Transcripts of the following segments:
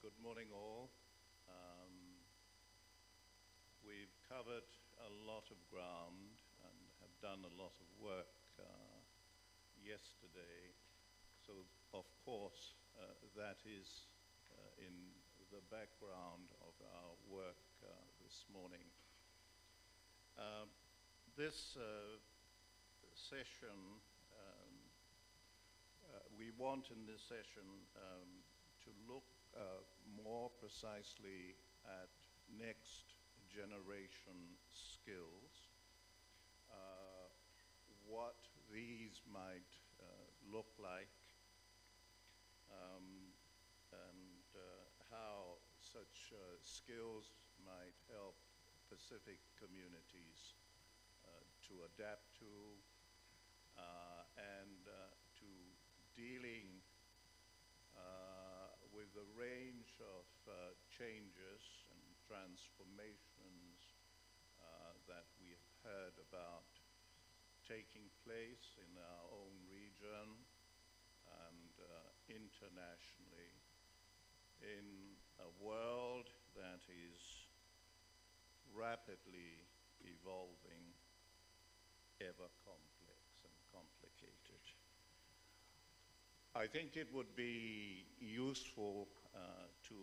Good morning, all. We've covered a lot of ground and have done a lot of work yesterday. So, of course, that is in the background of our work this morning. This session, we want in this session to look more precisely at next generation skills, what these might look like, and how such skills might help Pacific communities to adapt to and to dealing with a range of changes and transformations that we have heard about taking place in our own region and internationally in a world that is rapidly evolving, ever complex and complicated. I think it would be useful to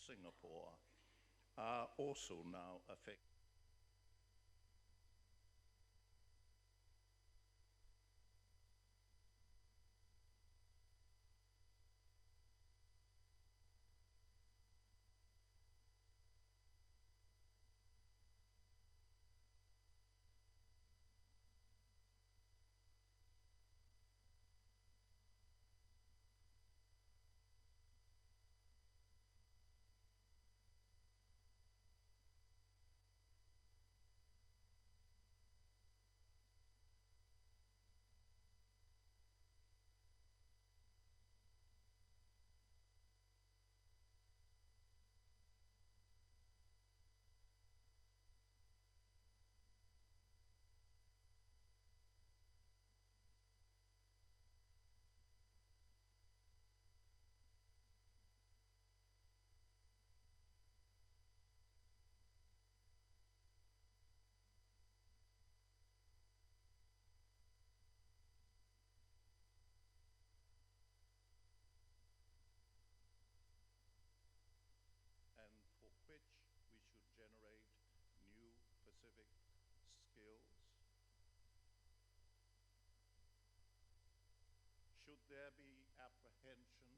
Singapore are also now affected. And for which we should generate new specific skills? Should there be apprehension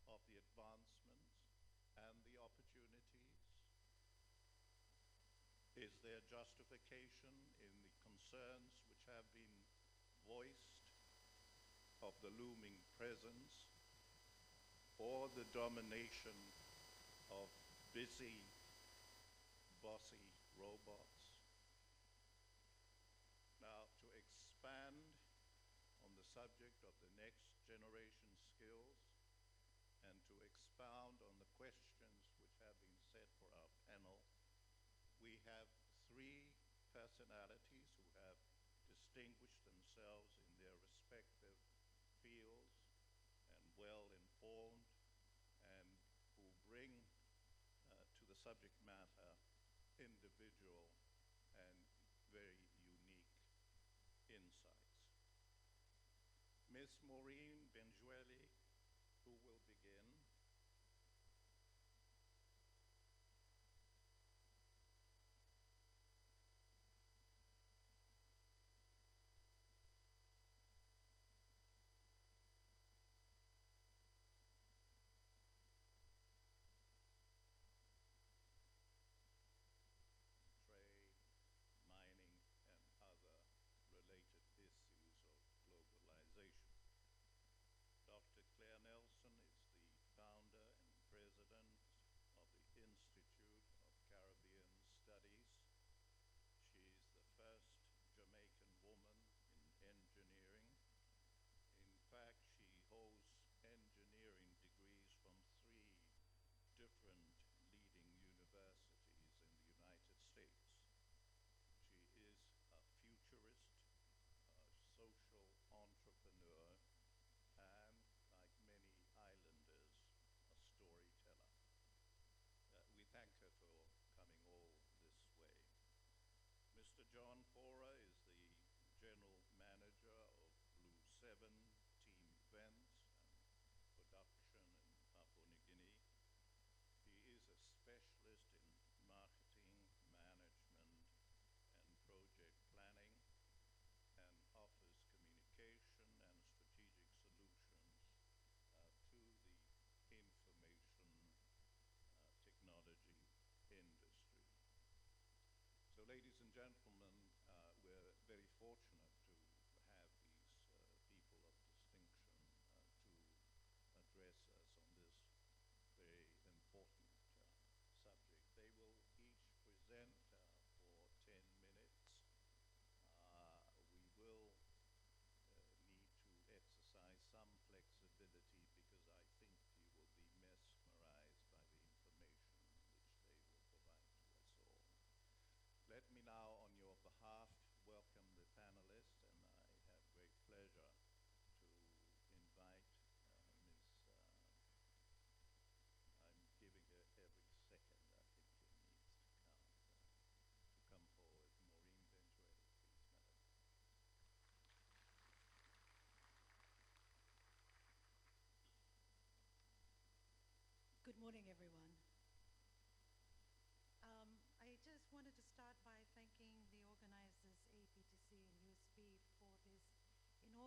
of the advancements and the opportunities? Is there justification in the concerns which have been voiced of the looming presence or the domination of busy, bossy robots? Now, to expand on the subject of the next generation skills and to expound on the questions which have been set for our panel, we have three personalities who have distinguished themselves in their respective fields and well-informed and who bring to the subject matter individual and very unique insights. Ms. Maureen Benjueli, who will begin. Trade, mining, and other related issues of globalization. Dr.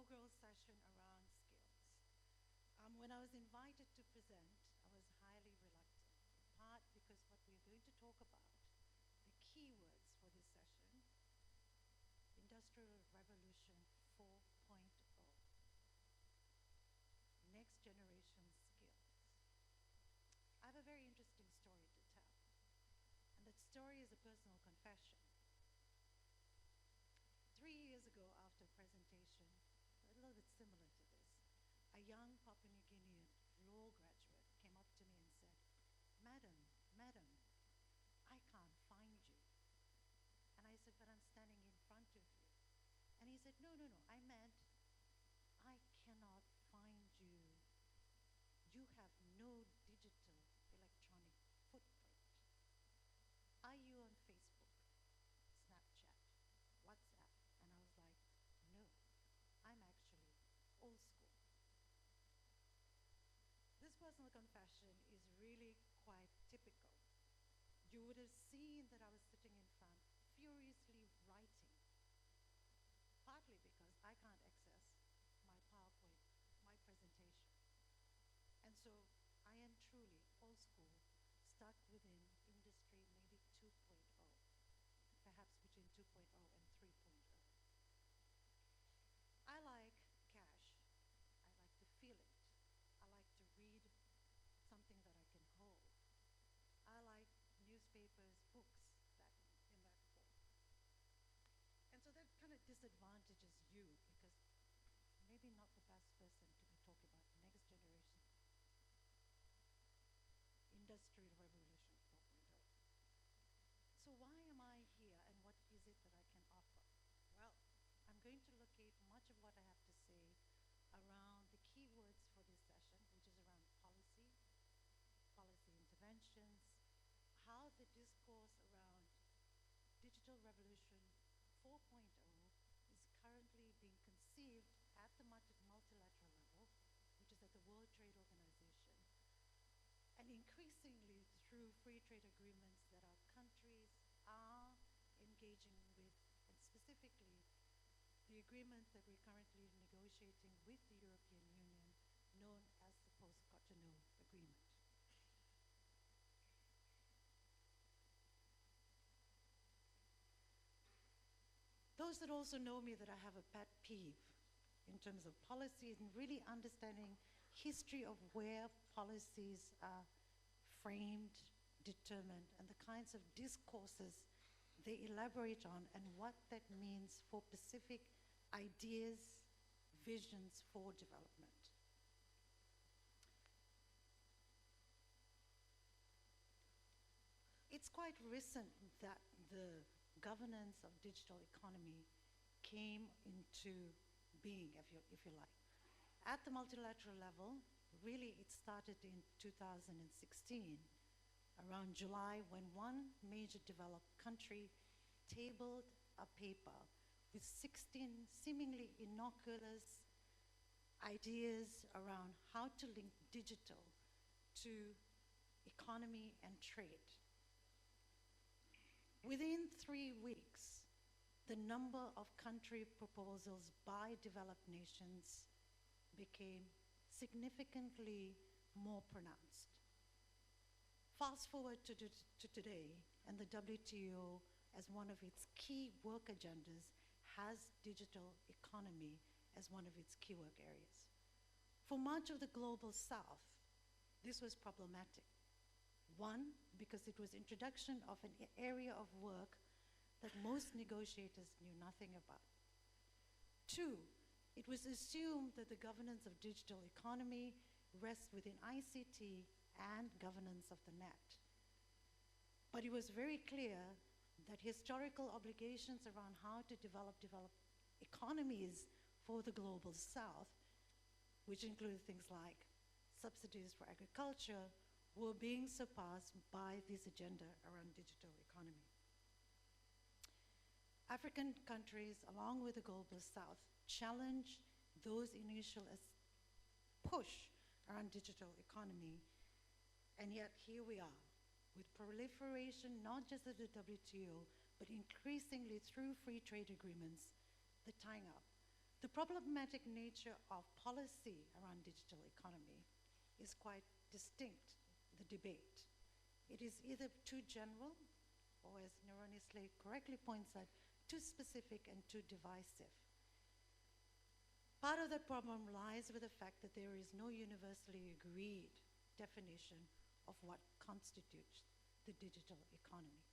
inaugural session around skills. When I was invited to present, I was highly reluctant, in part because what we are going to talk about, the keywords for this session, Industrial Revolution 4.0, next generation skills. I have a very interesting story to tell, and that story is a personal confession. 3 years ago, after a presentation, a little bit similar to this, a young Papua New Guinean law graduate came up to me and said, Madam, I can't find you. And I said, but I'm standing in front of you. And he said, no, I meant, I cannot find you. You have no digital electronic footprint. Are you on Facebook, Snapchat, WhatsApp? And I was like, no, I'm actually old school. This personal confession is really quite typical. You would have seen that I was sitting in front, furiously writing, partly because I can't access my PowerPoint, my presentation. And so I am truly old school, stuck within industry maybe 2.0, perhaps between 2.0 and 3.0. I like cash. I like to feel it. I like to read something that I can hold. I like newspapers, books in that form. And so that kind of disadvantages you because maybe not the best person to be talking about next generation industrial revolution 4.0. So why am I here and what is it that I can offer? Well, I'm going to locate much of what I have to say around the key words for this session, which is around policy interventions, how the discourse around digital revolution 4.0 is currently being conceived at the multilateral level, which is at the World Trade Organization, and increasingly through free trade agreements that our countries are engaging with, and specifically the agreement that we're currently negotiating with the European Union, known as the Post-Cotonou Agreement. Those that also know me that I have a pet peeve in terms of policy and really understanding history of where policies are framed, determined, and the kinds of discourses they elaborate on and what that means for specific ideas, visions for development. It's quite recent that the governance of digital economy came into being, if you like. At the multilateral level, really it started in 2016, around July, when one major developed country tabled a paper with 16 seemingly innocuous ideas around how to link digital to economy and trade. Within 3 weeks, the number of country proposals by developed nations became significantly more pronounced. Fast forward to today, and the WTO, as one of its key work agendas, has digital economy as one of its key work areas. For much of the global south, this was problematic. One, because it was introduction of an area of work that most negotiators knew nothing about. Two, it was assumed that the governance of digital economy rests within ICT and governance of the net. But it was very clear that historical obligations around how to develop economies for the global south, which included things like subsidies for agriculture, were being surpassed by this agenda around digital economy. African countries, along with the global south, challenged those initial push around digital economy, and yet here we are, with proliferation not just at the WTO, but increasingly through free trade agreements, the tying up The problematic nature of policy around digital economy is quite distinct, the debate. It is either too general, or as Neuronisle correctly points out, too specific and too divisive. Part of that problem lies with the fact that there is no universally agreed definition of what constitutes the digital economy.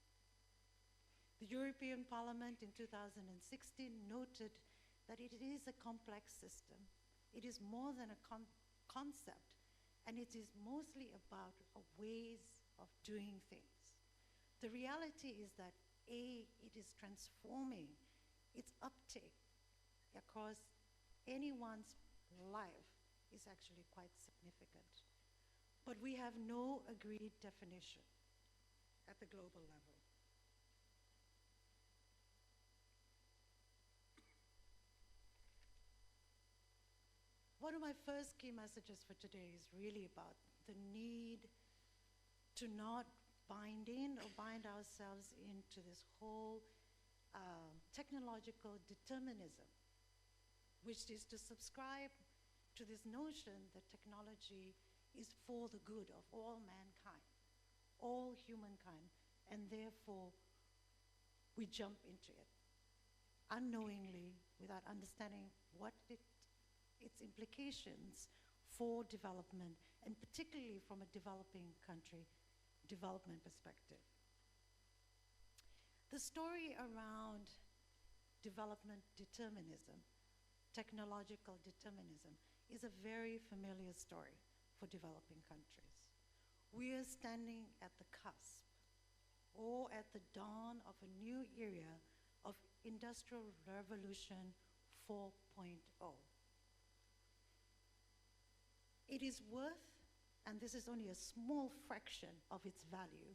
The European Parliament in 2016 noted that it is a complex system. It is more than a concept, and it is mostly about ways of doing things. The reality is that it is transforming its uptake across anyone's life is actually quite significant. But we have no agreed definition at the global level. One of my first key messages for today is really about the need to not bind in or bind ourselves into this whole technological determinism, which is to subscribe to this notion that technology is for the good of all mankind, all humankind, and therefore we jump into it unknowingly without understanding what its implications for development, and particularly from a developing country development perspective. The story around development determinism, technological determinism, is a very familiar story for developing countries. We are standing at the cusp or at the dawn of a new era of Industrial Revolution 4.0. It is worth, and this is only a small fraction of its value,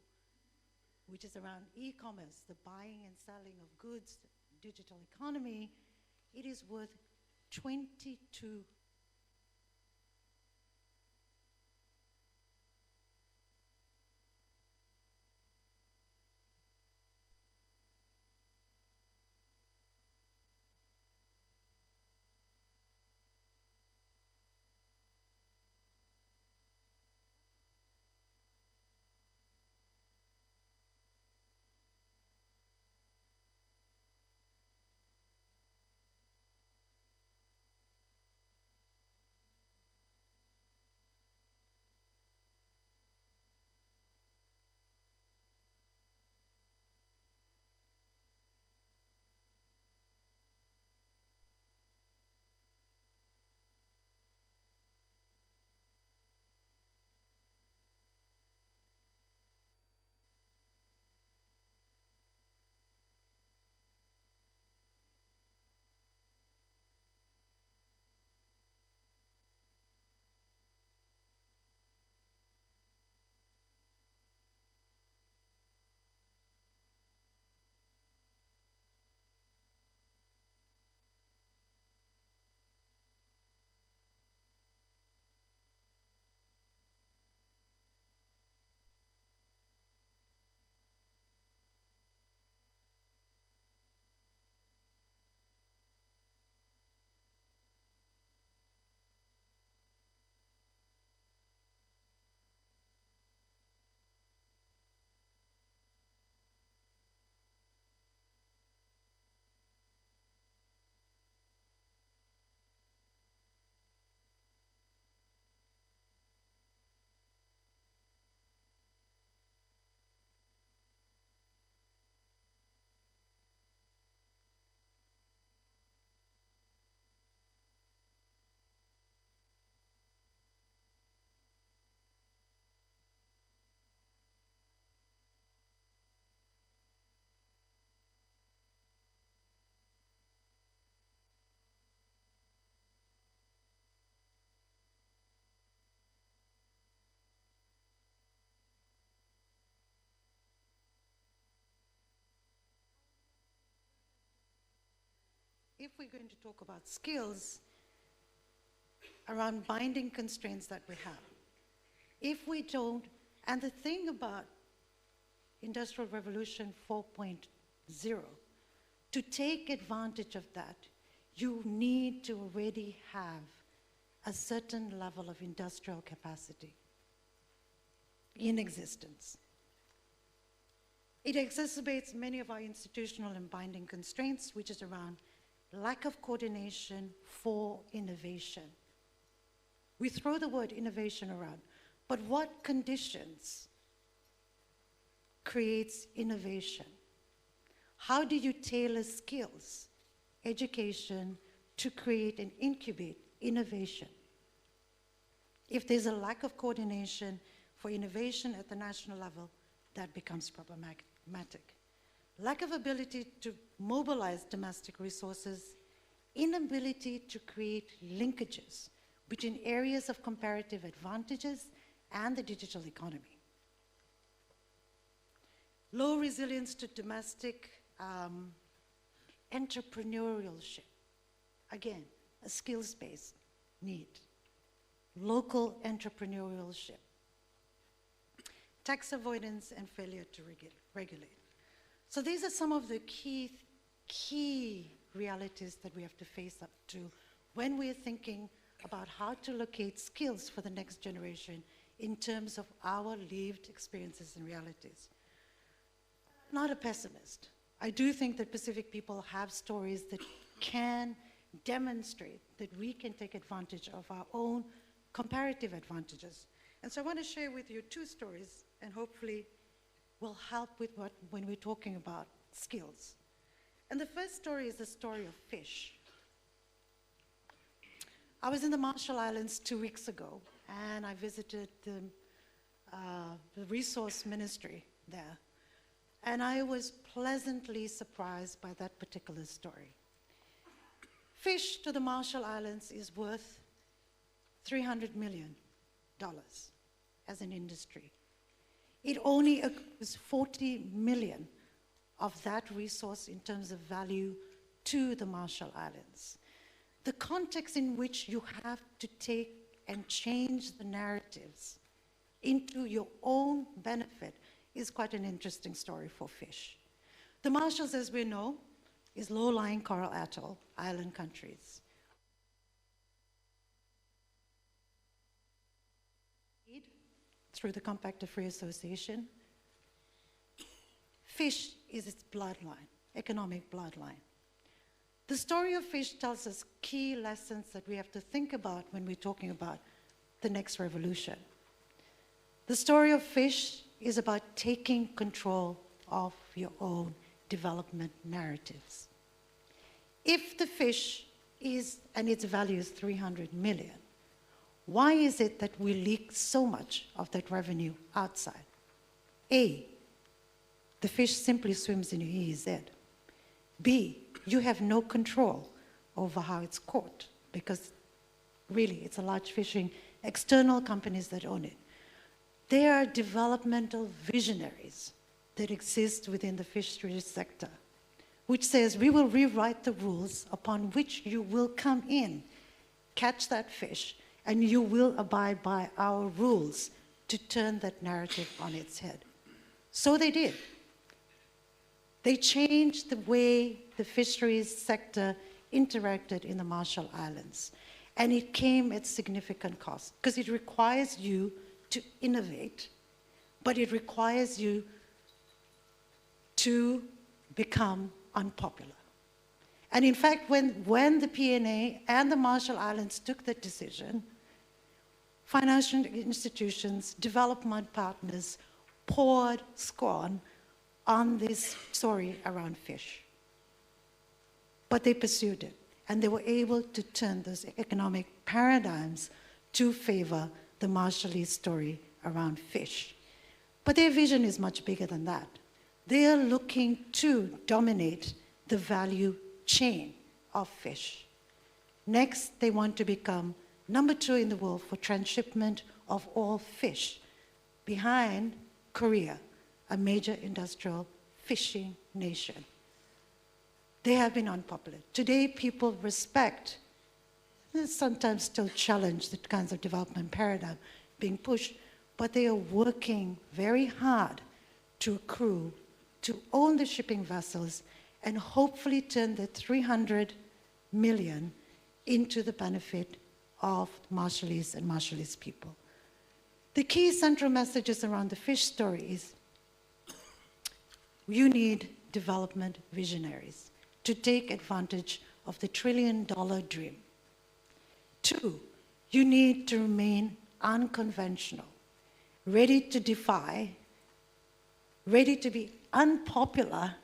which is around e-commerce, the buying and selling of goods, digital economy, it is worth 22 if we're going to talk about skills around binding constraints that we have, if we don't, and the thing about Industrial Revolution 4.0, to take advantage of that, you need to already have a certain level of industrial capacity in existence. It exacerbates many of our institutional and binding constraints, which is around lack of coordination for innovation. We throw the word innovation around, but what conditions creates innovation? How do you tailor skills, education, to create and incubate innovation? If there's a lack of coordination for innovation at the national level, that becomes problematic. Lack of ability to mobilize domestic resources, inability to create linkages between areas of comparative advantages and the digital economy. Low resilience to domestic entrepreneurship. Again, a skills-based need. Local entrepreneurship. Tax avoidance and failure to regulate. So these are some of the key realities that we have to face up to when we're thinking about how to locate skills for the next generation in terms of our lived experiences and realities. Not a pessimist. I do think that Pacific people have stories that can demonstrate that we can take advantage of our own comparative advantages. And so I want to share with you two stories, and hopefully will help with when we're talking about skills. And the first story is the story of fish. I was in the Marshall Islands 2 weeks ago, and I visited the resource ministry there. And I was pleasantly surprised by that particular story. Fish to the Marshall Islands is worth $300 million as an industry. It only accrues 40 million of that resource in terms of value to the Marshall Islands. The context in which you have to take and change the narratives into your own benefit is quite an interesting story for fish. The Marshalls, as we know, is low-lying coral atoll island countries. Through the Compact of Free Association, fish is its bloodline, economic bloodline. The story of fish tells us key lessons that we have to think about when we're talking about the next revolution. The story of fish is about taking control of your own development narratives. If the fish is, and its value is 300 million, why is it that we leak so much of that revenue outside? A, the fish simply swims in your EEZ. B, you have no control over how it's caught because really it's a large fishing, external companies that own it. There are developmental visionaries that exist within the fisheries sector, which says we will rewrite the rules upon which you will come in, catch that fish, and you will abide by our rules to turn that narrative on its head. So they did. They changed the way the fisheries sector interacted in the Marshall Islands. And it came at significant cost, because it requires you to innovate, but it requires you to become unpopular. And in fact, when the PNA and the Marshall Islands took that decision, financial institutions, development partners poured scorn on this story around fish. But they pursued it, and they were able to turn those economic paradigms to favor the Marshallese story around fish. But their vision is much bigger than that. They are looking to dominate the value chain of fish. Next, they want to become number 2 in the world for transshipment of all fish, behind Korea, a major industrial fishing nation. They have been unpopular. Today, people respect, sometimes still challenge the kinds of development paradigm being pushed, but they are working very hard to accrue, to own the shipping vessels, and hopefully turn the $300 million into the benefit of Marshallese and Marshallese people. The key central messages around the fish story is you need development visionaries to take advantage of the trillion-dollar dream. 2, you need to remain unconventional, ready to defy, ready to be unpopular,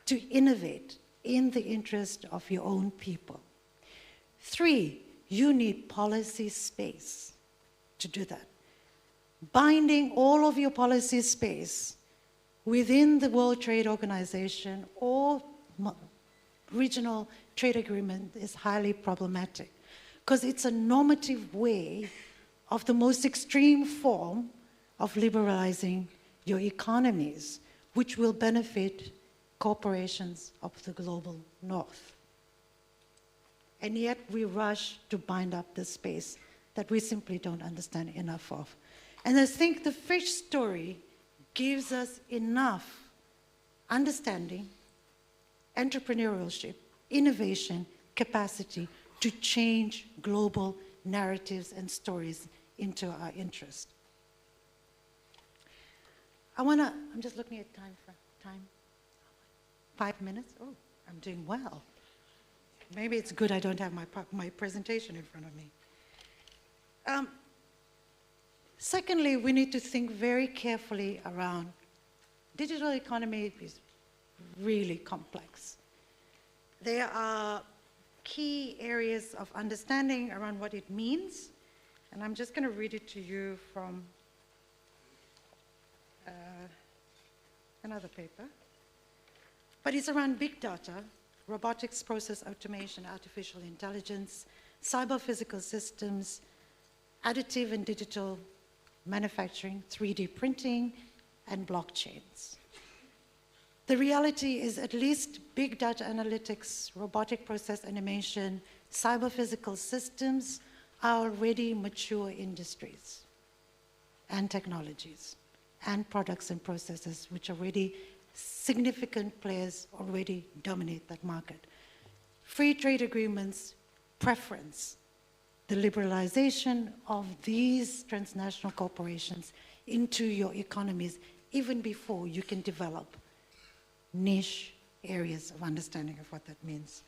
to innovate in the interest of your own people. 3, you need policy space to do that. Binding all of your policy space within the World Trade Organization or regional trade agreement is highly problematic because it's a normative way of the most extreme form of liberalizing your economies, which will benefit corporations of the global north. And yet we rush to bind up this space that we simply don't understand enough of. And I think the fish story gives us enough understanding, entrepreneurship, innovation, capacity to change global narratives and stories into our interest. I'm just looking at time. 5 minutes? Oh, I'm doing well. Maybe it's good I don't have my presentation in front of me. Secondly, we need to think very carefully around digital economy is really complex. There are key areas of understanding around what it means, and I'm just going to read it to you from another paper. But it's around big data, robotics, process automation, artificial intelligence, cyber-physical systems, additive and digital manufacturing, 3D printing, and blockchains. The reality is at least big data analytics, robotic process animation, cyber-physical systems are already mature industries and technologies and products and processes which already significant players already dominate that market. Free trade agreements preference the liberalization of these transnational corporations into your economies even before you can develop niche areas of understanding of what that means.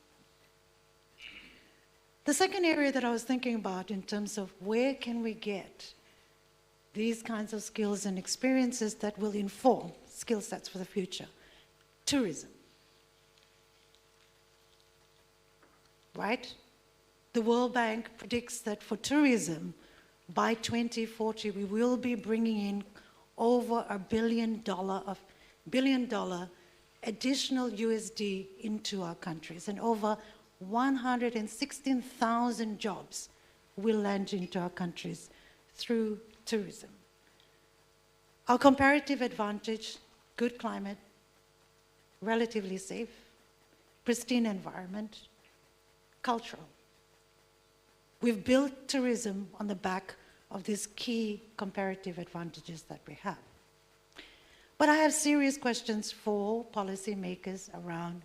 The second area that I was thinking about in terms of where can we get these kinds of skills and experiences that will inform skill sets for the future. Tourism. Right? The World Bank predicts that for tourism, by 2040, we will be bringing in over $1 billion additional USD into our countries, and over 116,000 jobs will land into our countries through tourism. Our comparative advantage, good climate, relatively safe, pristine environment, cultural. We've built tourism on the back of these key comparative advantages that we have. But I have serious questions for policymakers around,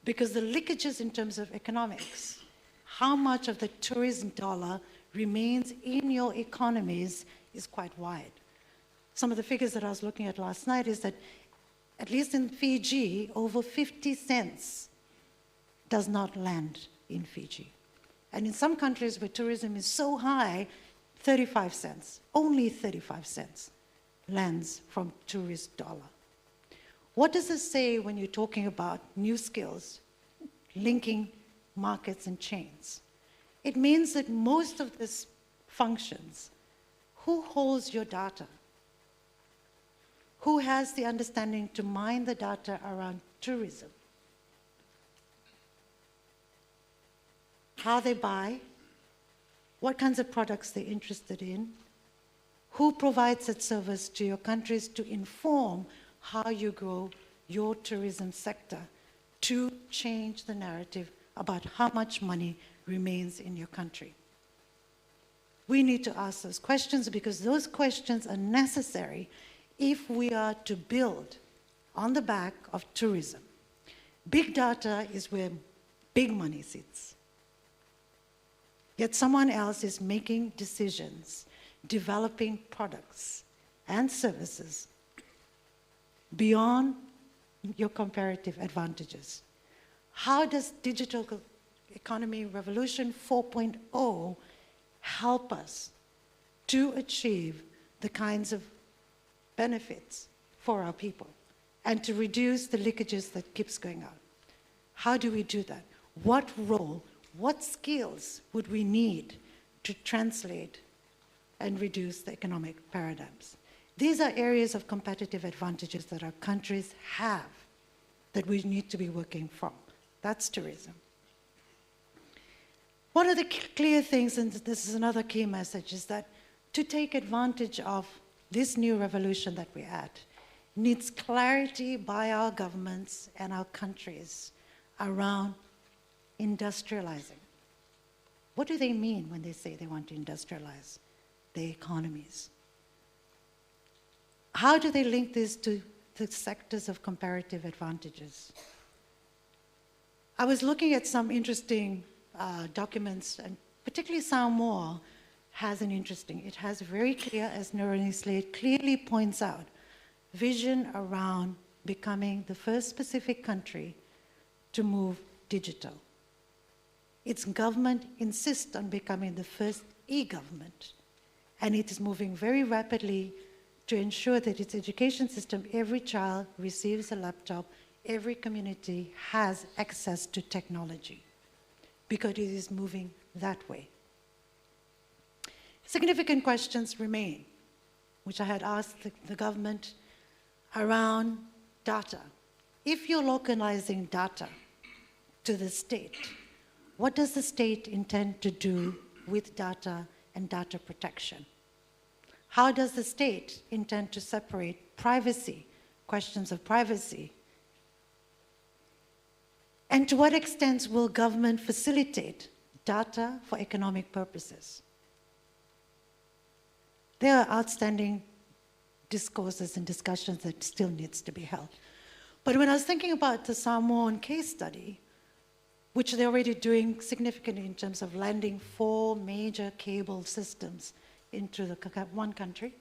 because the leakages in terms of economics, how much of the tourism dollar remains in your economies is quite wide. Some of the figures that I was looking at last night is that, at least in Fiji, over 50 cents does not land in Fiji. And in some countries where tourism is so high, 35 cents, only 35 cents lands from tourist dollar. What does this say when you're talking about new skills, linking markets and chains? It means that most of these functions, who holds your data? Who has the understanding to mine the data around tourism? How they buy, what kinds of products they're interested in, who provides that service to your countries to inform how you grow your tourism sector to change the narrative about how much money remains in your country. We need to ask those questions because those questions are necessary if we are to build on the back of tourism. Big data is where big money seats. Yet someone else is making decisions, developing products and services beyond your comparative advantages. How does digital economy revolution 4.0 help us to achieve the kinds of benefits for our people and to reduce the leakages that keeps going out? How do we do that? What role, what skills would we need to translate and reduce the economic paradigms? These are areas of competitive advantages that our countries have that we need to be working from. That's tourism. One of the clear things, and this is another key message, is that to take advantage of this new revolution that we're at needs clarity by our governments and our countries around industrializing. What do they mean when they say they want to industrialize their economies? How do they link this to the sectors of comparative advantages? I was looking at some interesting documents, and particularly Samoa has it has very clear, as Naroni Slade clearly points out, vision around becoming the first Pacific country to move digital. Its government insists on becoming the first e-government, and it is moving very rapidly to ensure that its education system, every child receives a laptop, every community has access to technology, because it is moving that way. Significant questions remain, which I had asked the government around data. If you're localizing data to the state, what does the state intend to do with data and data protection? How does the state intend to separate privacy, questions of privacy? And to what extent will government facilitate data for economic purposes? There are outstanding discourses and discussions that still needs to be held. But when I was thinking about the Samoan case study, which they're already doing significantly in terms of landing 4 major cable systems into the one country,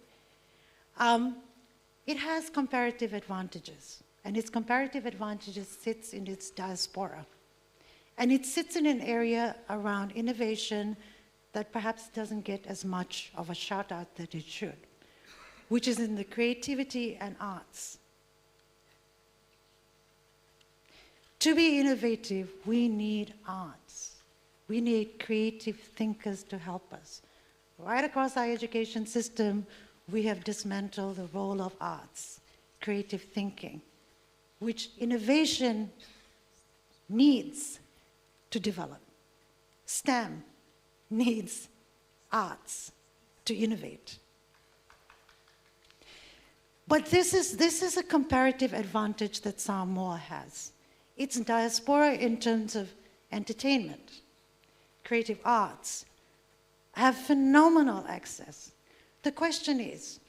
it has comparative advantages. And its comparative advantages sits in its diaspora. And it sits in an area around innovation that perhaps doesn't get as much of a shout out that it should, which is in the creativity and arts. To be innovative, we need arts. We need creative thinkers to help us. Right across our education system, we have dismantled the role of arts, creative thinking, which innovation needs to develop. STEM needs arts to innovate. But this is a comparative advantage that Samoa has. Its diaspora in terms of entertainment, creative arts, have phenomenal access. The question is,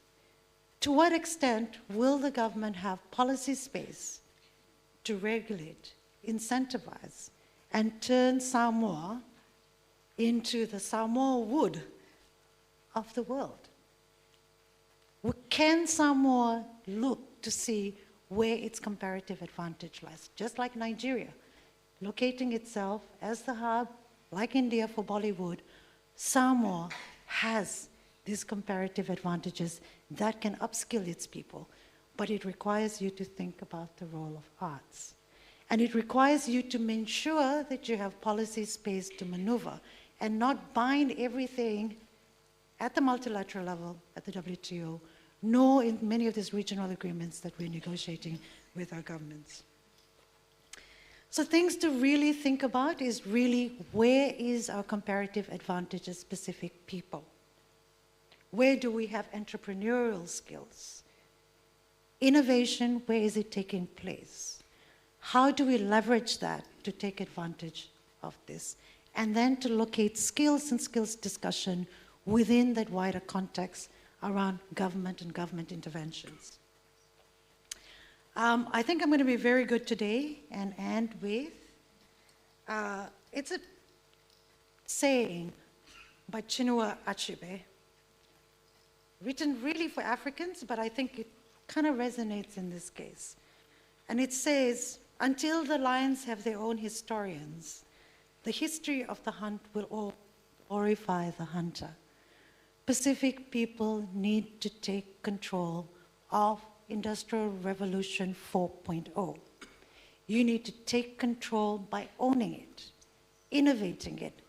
to what extent will the government have policy space to regulate, incentivize, and turn Samoa into the Samoa wood of the world? Can Samoa look to see where its comparative advantage lies? Just like Nigeria, locating itself as the hub, like India for Bollywood, Samoa has these comparative advantages that can upskill its people. But it requires you to think about the role of arts. And it requires you to ensure that you have policy space to maneuver and not bind everything at the multilateral level, at the WTO, nor in many of these regional agreements that we're negotiating with our governments. So things to really think about is really, where is our comparative advantage as specific people? Where do we have entrepreneurial skills? Innovation, where is it taking place? How do we leverage that to take advantage of this? And then to locate skills and skills discussion within that wider context around government and government interventions. I think I'm going to be very good today and end with It's a saying by Chinua Achebe, written really for Africans, but I think it kind of resonates in this case. And it says, until the lions have their own historians, the history of the hunt will all glorify the hunter. Pacific people need to take control of Industrial Revolution 4.0. You need to take control by owning it, innovating it,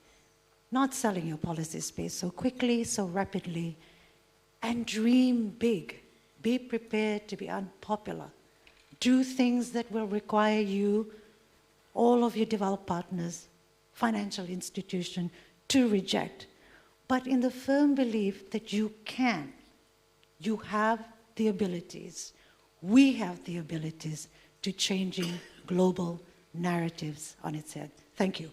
not selling your policy space so quickly, so rapidly, and dream big. Be prepared to be unpopular. Do things that will require you, all of your developed partners, financial institution, to reject, but in the firm belief that you can. You have the abilities. We have the abilities to changing global narratives on its head. Thank you.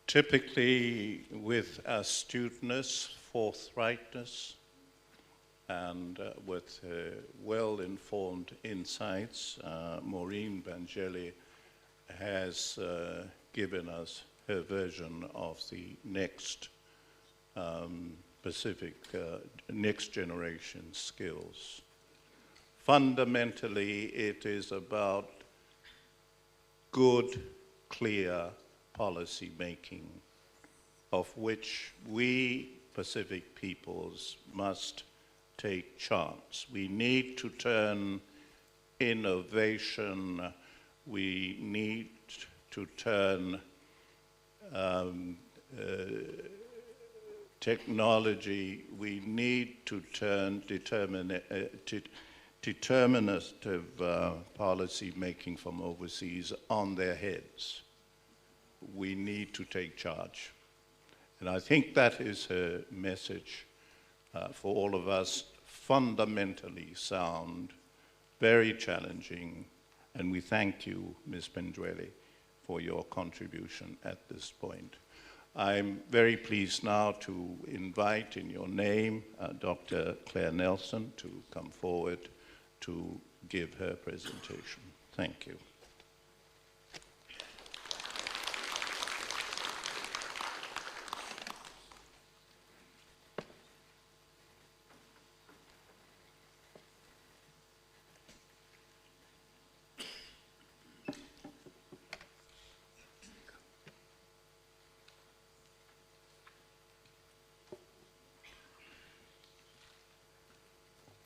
Typically, with astuteness, forthrightness, and with well-informed insights, Maureen Bangeli has given us her version of the next Pacific, next generation skills. Fundamentally, it is about good, clear policy making, of which we Pacific peoples must take charge. We need to turn innovation, we need to turn technology, we need to turn determinative policy making from overseas on their heads. We need to take charge. And I think that is her message for all of us, fundamentally sound, very challenging, and we thank you, Ms. Bangeli, for your contribution at this point. I'm very pleased now to invite in your name Dr. Claire Nelson to come forward to give her presentation. Thank you.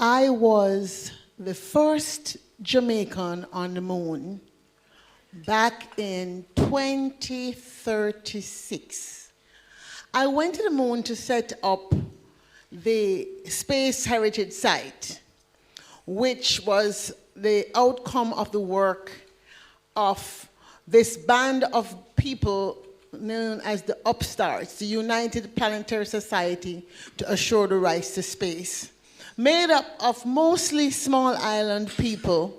I was the first Jamaican on the moon back in 2036. I went to the moon to set up the Space Heritage Site, which was the outcome of the work of this band of people known as the Upstarts, the United Planetary Society to Assure the Rights to Space, made up of mostly small island people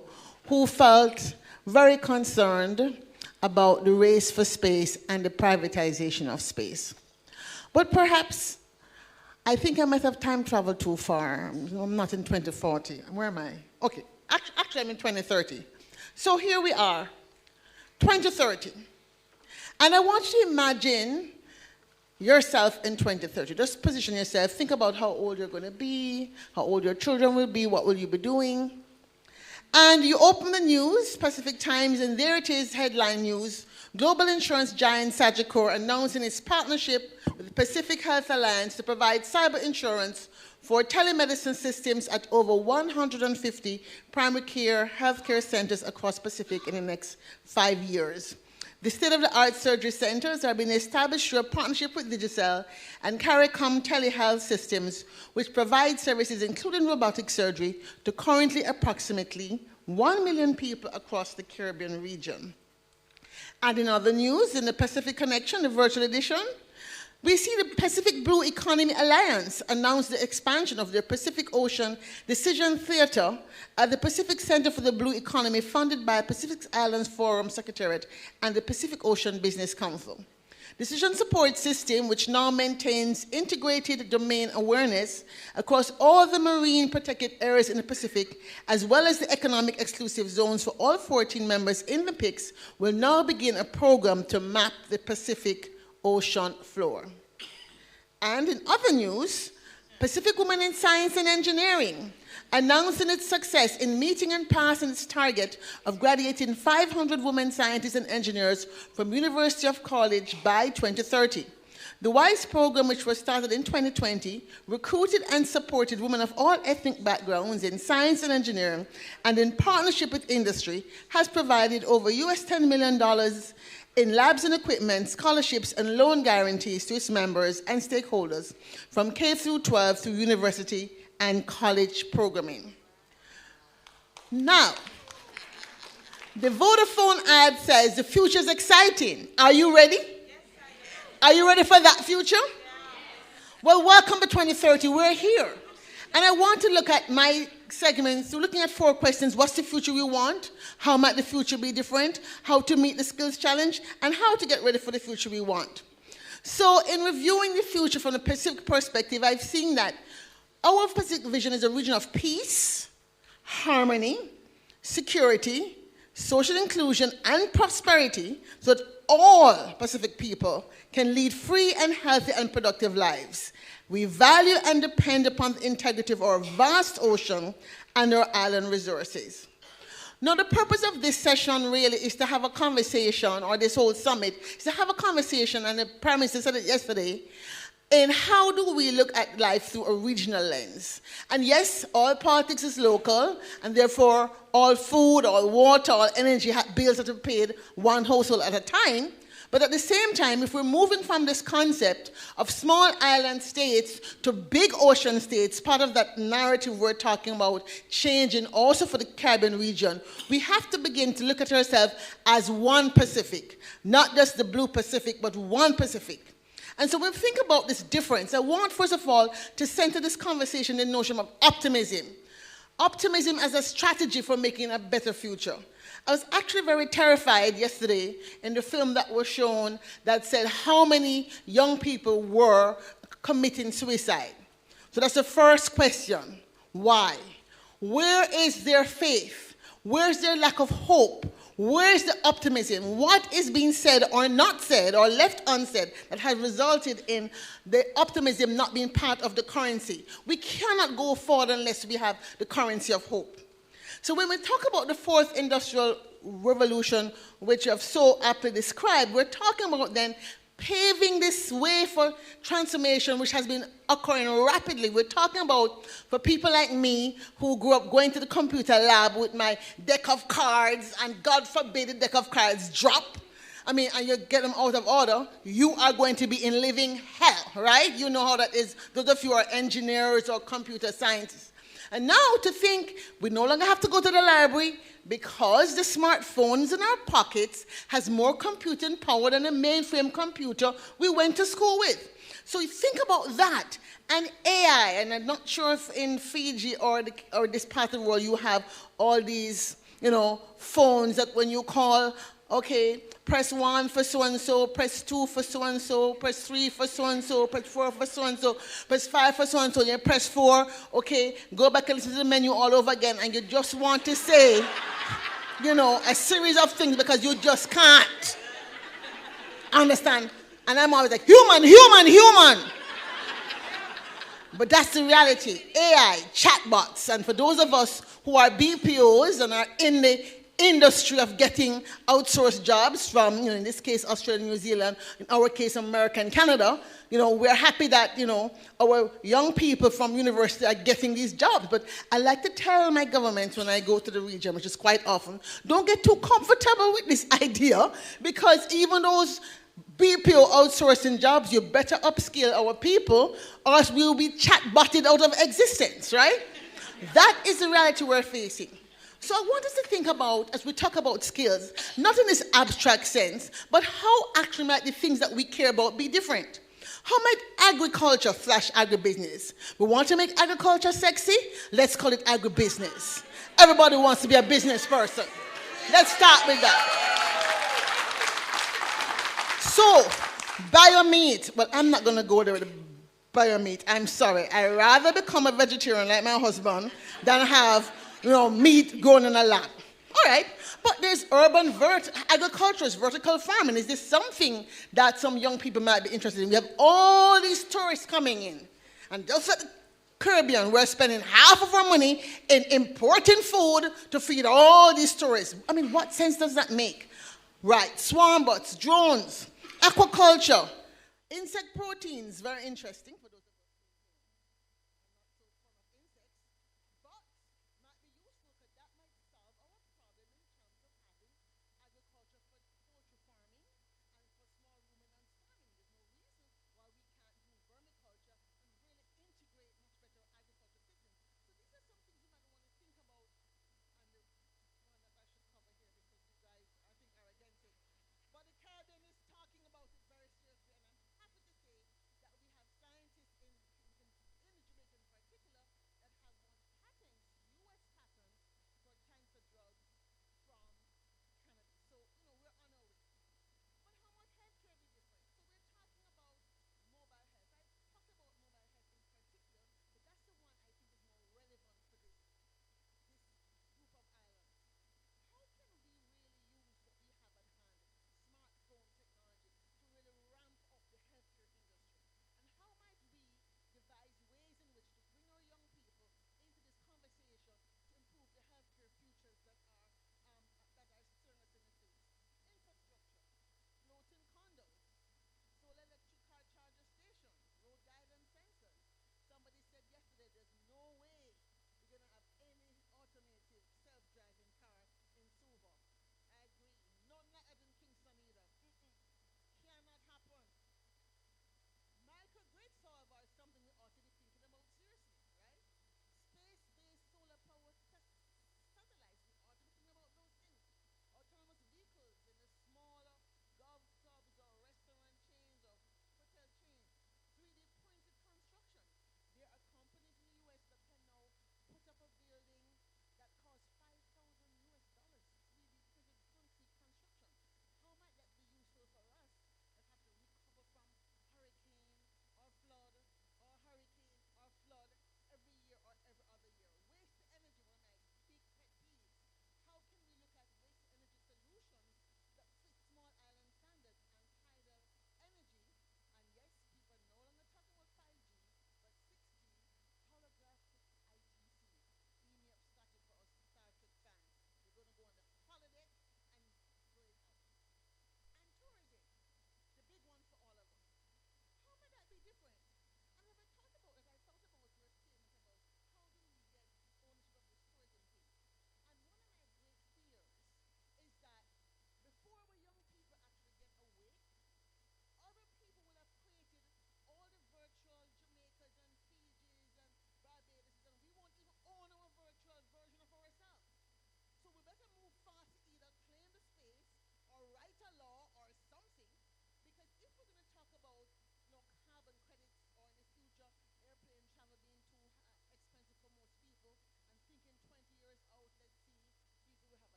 who felt very concerned about the race for space and the privatization of space. But perhaps, I think I might have time traveled too far. I'm not in 2040. Where am I? Okay, actually I'm in 2030. So here we are, 2030. And I want you to imagine yourself in 2030. Just position yourself. Think about how old you're going to be, how old your children will be, what will you be doing. And you open the news, Pacific Times, and there it is, headline news. Global insurance giant Sagicor announcing its partnership with the Pacific Health Alliance to provide cyber insurance for telemedicine systems at over 150 primary care healthcare centers across Pacific in the next 5 years. The state-of-the-art surgery centers are being established through a partnership with Digicel and CARICOM telehealth systems, which provide services including robotic surgery to currently approximately 1 million people across the Caribbean region. And in other news, in the Pacific Connection, the virtual edition, We see the Pacific Blue Economy Alliance announce the expansion of their Pacific Ocean Decision Theater at the Pacific Center for the Blue Economy, funded by Pacific Islands Forum Secretariat and the Pacific Ocean Business Council. Decision Support System, which now maintains integrated domain awareness across all the marine protected areas in the Pacific, as well as the economic exclusive zones for all 14 members in the PICS, will now begin a program to map the Pacific Ocean floor. And in other news, Pacific Women in Science and Engineering, announcing its success in meeting and passing its target of graduating 500 women scientists and engineers from University of College by 2030. The WISE program, which was started in 2020, recruited and supported women of all ethnic backgrounds in science and engineering, and in partnership with industry, has provided over US $10 million in labs and equipment, scholarships, and loan guarantees to its members and stakeholders from K through 12 through university and college programming. Now, the Vodafone ad says the future is exciting. Are you ready? Yes, I am. Are you ready for that future? Yes. Well, welcome to 2030. We're here. And I want to look at my segments, looking at 4 questions. What's the future we want? How might the future be different? How to meet the skills challenge? And how to get ready for the future we want. So in reviewing the future from the Pacific perspective, I've seen that our Pacific vision is a region of peace, harmony, security, social inclusion, and prosperity, so that all Pacific people can lead free and healthy and productive lives. We value and depend upon the integrity of our vast ocean and our island resources. Now, the purpose of this session really is to have a conversation, or this whole summit, is to have a conversation, and the Prime Minister said it yesterday, in how do we look at life through a regional lens. And yes, all politics is local, and therefore all food, all water, all energy bills that are paid one household at a time. But at the same time, if we're moving from this concept of small island states to big ocean states, part of that narrative we're talking about changing also for the Caribbean region, we have to begin to look at ourselves as one Pacific, not just the blue Pacific, but one Pacific. And so when we think about this difference, I want, first of all, to center this conversation in the notion of optimism. Optimism as a strategy for making a better future. I was actually very terrified yesterday in the film that was shown that said how many young people were committing suicide. So that's the first question. Why? Where is their faith? Where's their lack of hope? Where's the optimism? What is being said or not said or left unsaid that has resulted in the optimism not being part of the currency? We cannot go forward unless we have the currency of hope. So when we talk about the 4th industrial revolution, which I've so aptly described, we're talking about then paving this way for transformation, which has been occurring rapidly. We're talking about for people like me who grew up going to the computer lab with my deck of cards, and God forbid the deck of cards drop. And you get them out of order, you are going to be in living hell, right? You know how that is, those of you who are engineers or computer scientists. And now to think we no longer have to go to the library because the smartphones in our pockets has more computing power than a mainframe computer we went to school with. So you think about that. And AI, and I'm not sure if in Fiji or this part of the world you have all these, phones that when you call, okay, press 1 for so-and-so, press 2 for so-and-so, press 3 for so-and-so, press 4 for so-and-so, press 5 for so-and-so, then press 4, okay, go back and listen to the menu all over again, and you just want to say, a series of things because you just can't understand. And I'm always like, human, human, human. But that's the reality. AI, chatbots, and for those of us who are BPOs and are in the industry of getting outsourced jobs from, in this case, Australia, New Zealand, in our case, America and Canada, we're happy that, our young people from university are getting these jobs. But I like to tell my government when I go to the region, which is quite often, don't get too comfortable with this idea, because even those BPO outsourcing jobs, you better upskill our people, or else we'll be chat-botted out of existence, right? That is the reality we're facing. So I want us to think about, as we talk about skills, not in this abstract sense, but how actually might the things that we care about be different? How might agriculture flash agribusiness? We want to make agriculture sexy? Let's call it agribusiness. Everybody wants to be a business person. Let's start with that. So, biomeat. Well, I'm not going to go there with the biomeat. I'm sorry. I'd rather become a vegetarian like my husband than have, meat grown in a lab. All right. But there's urban agriculture, vertical farming. Is this something that some young people might be interested in? We have all these tourists coming in. And just like the Caribbean, we're spending half of our money in importing food to feed all these tourists. I mean, what sense does that make? Right. Swarm bots, drones, aquaculture, insect proteins, very interesting. For those of us who are not so fond of insects, but might be useful because that might solve our problem in terms of having agriculture for poultry farming and for small ruminants farming. There's no reason why we can't do vermiculture and really integrate much better agriculture systems. So these are some things you might want to think about, and the one that I should cover here because you guys, I think, are against it. But the Caribbean is talking about it very seriously, and I'm happy to say that we have scientists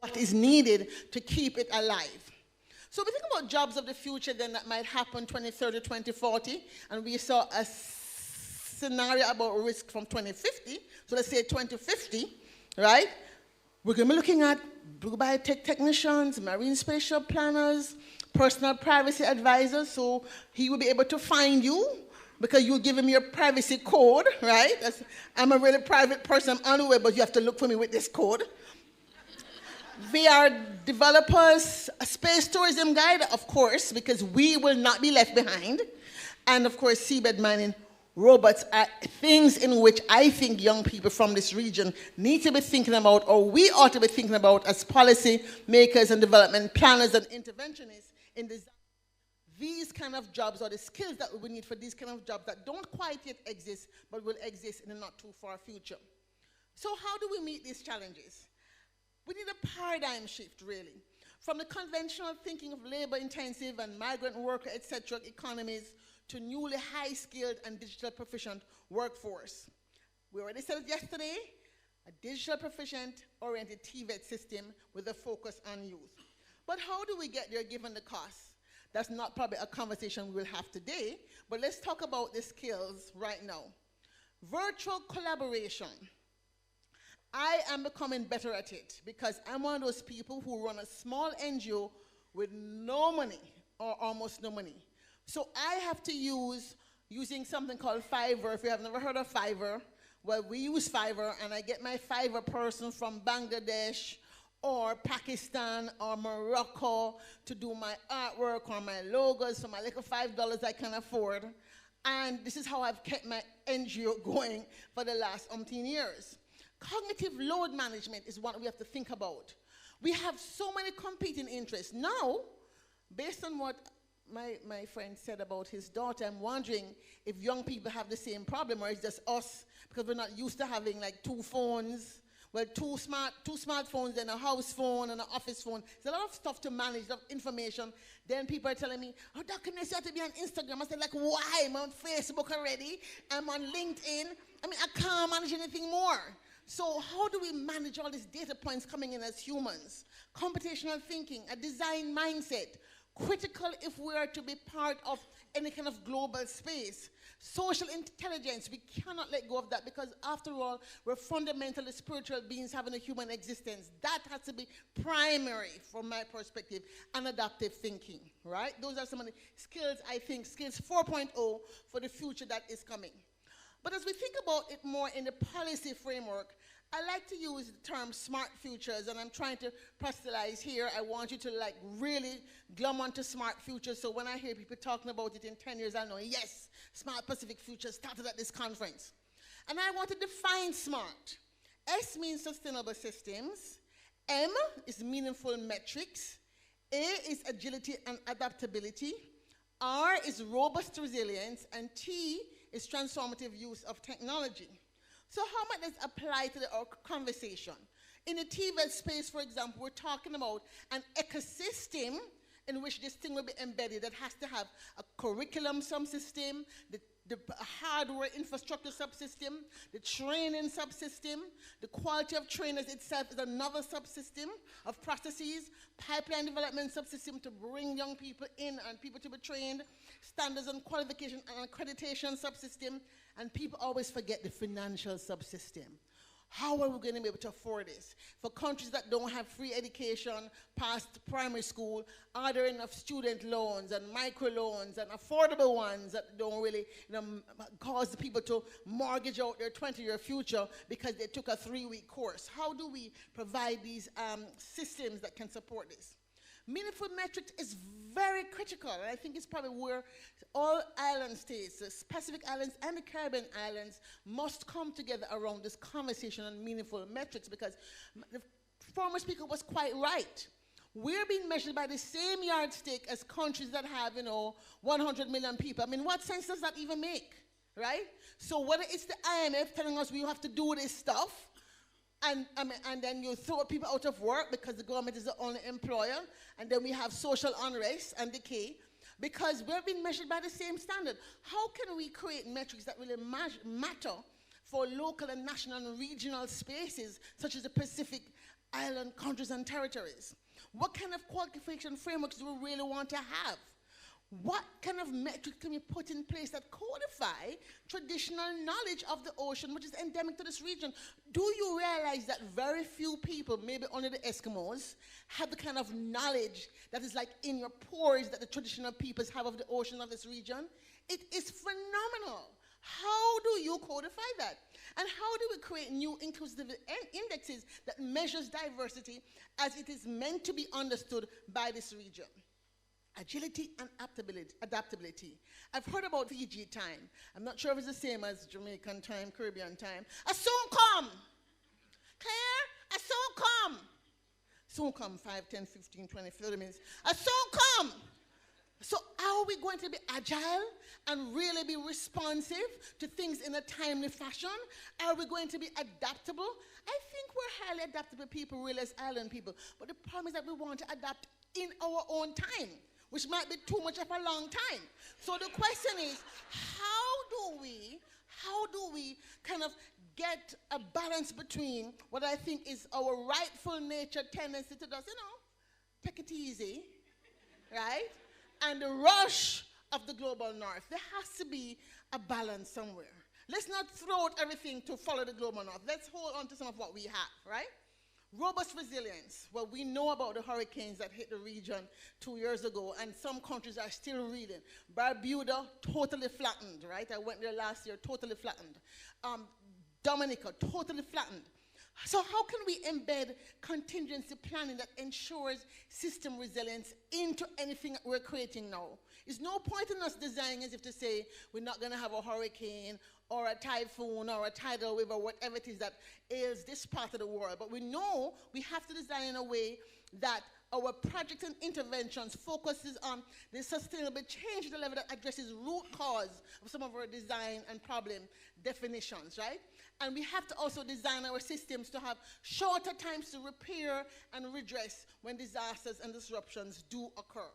what is needed to keep it alive. So we think about jobs of the future then that might happen 2030, 2040, and we saw a scenario about risk from 2050. So let's say 2050, right? We're going to be looking at biotech technicians, marine spatial planners, personal privacy advisors. So he will be able to find you because you give him your privacy code, right? I'm a really private person, I'm unaware, but you have to look for me with this code. VR developers, a space tourism guide, of course, because we will not be left behind. And of course, seabed mining robots are things in which I think young people from this region need to be thinking about, or we ought to be thinking about as policy makers and development planners and interventionists in design. These kind of jobs or the skills that we need for these kind of jobs that don't quite yet exist, but will exist in the not too far future. So how do we meet these challenges? We need a paradigm shift, really, from the conventional thinking of labor-intensive and migrant worker, etc. economies to newly high-skilled and digital proficient workforce. We already said it yesterday, a digital proficient-oriented TVET system with a focus on youth. But how do we get there given the costs? That's not probably a conversation we will have today, but let's talk about the skills right now. Virtual collaboration. I am becoming better at it because I'm one of those people who run a small NGO with no money or almost no money. So I have to using something called Fiverr. If you have never heard of Fiverr, well, we use Fiverr, and I get my Fiverr person from Bangladesh or Pakistan or Morocco to do my artwork or my logos for my little $5 I can afford. And this is how I've kept my NGO going for the last umpteen years. Cognitive load management is what we have to think about. We have so many competing interests. Now, based on what my friend said about his daughter, I'm wondering if young people have the same problem, or it's just us, because we're not used to having like two phones, well, two smartphones and a house phone and an office phone. There's a lot of stuff to manage, a lot of information. Then people are telling me, oh, Dr. Ness, you have to be on Instagram. I said, like, why? I'm on Facebook already. I'm on LinkedIn. I mean, I can't manage anything more. So how do we manage all these data points coming in as humans? Computational thinking, a design mindset, critical if we are to be part of any kind of global space. Social intelligence, we cannot let go of that because after all, we're fundamentally spiritual beings having a human existence. That has to be primary from my perspective, and adaptive thinking, right? Those are some of the skills, I think, skills 4.0 for the future that is coming. But as we think about it more in the policy framework, I like to use the term smart futures, and I'm trying to personalize here. I want you to like really glom onto smart futures, so when I hear people talking about it in 10 years, I know, yes, Smart Pacific Futures started at this conference. And I want to define SMART. S means sustainable systems, M is meaningful metrics, A is agility and adaptability, R is robust resilience, and T is transformative use of technology. So how might this apply to our conversation? In the TVET space, for example, we're talking about an ecosystem in which this thing will be embedded that has to have a curriculum subsystem, the hardware infrastructure subsystem, the training subsystem, the quality of trainers itself is another subsystem of processes, pipeline development subsystem to bring young people in and people to be trained, standards and qualification and accreditation subsystem, and people always forget the financial subsystem. How are we going to be able to afford this? For countries that don't have free education past primary school, are there enough student loans and microloans and affordable ones that don't really cause the people to mortgage out their 20-year future because they took a 3-week course? How do we provide these systems that can support this? Meaningful metrics is very critical, and I think it's probably where all island states, the Pacific Islands and the Caribbean Islands, must come together around this conversation on meaningful metrics, because the former speaker was quite right. We're being measured by the same yardstick as countries that have, 100 million people. I mean, what sense does that even make, right? So whether it's the IMF telling us we have to do this stuff, and then you throw people out of work because the government is the only employer, and then we have social unrest and decay, because we're being measured by the same standard. How can we create metrics that really matter for local and national and regional spaces, such as the Pacific island countries and territories? What kind of qualification frameworks do we really want to have? What kind of metrics can we put in place that codify traditional knowledge of the ocean, which is endemic to this region? Do you realize that very few people, maybe only the Eskimos, have the kind of knowledge that is like in your pores that the traditional peoples have of the ocean of this region? It is phenomenal. How do you codify that? And how do we create new inclusive indexes that measures diversity as it is meant to be understood by this region? Agility and adaptability. I've heard about Fiji time. I'm not sure if it's the same as Jamaican time, Caribbean time. I soon come. Claire, I soon come. Soon come, 5, 10, 15, 20, 30 minutes. I soon come. So are we going to be agile and really be responsive to things in a timely fashion? Are we going to be adaptable? I think we're highly adaptable people, really, as island people. But the problem is that we want to adapt in our own time, which might be too much of a long time. So the question is, how do we kind of get a balance between what I think is our rightful nature tendency to just, take it easy, right? And the rush of the global north. There has to be a balance somewhere. Let's not throw out everything to follow the global north. Let's hold on to some of what we have, right? Robust resilience. Well, we know about the hurricanes that hit the region 2 years ago, and some countries are still reeling. Barbuda, totally flattened, right? I went there last year, totally flattened. Dominica, totally flattened. So how can we embed contingency planning that ensures system resilience into anything that we're creating now? There's no point in us designing as if to say we're not going to have a hurricane or a typhoon or a tidal wave or whatever it is that ails this part of the world. But we know we have to design in a way that our projects and interventions focuses on the sustainable change at the level that addresses root cause of some of our design and problem definitions, right? And we have to also design our systems to have shorter times to repair and redress when disasters and disruptions do occur.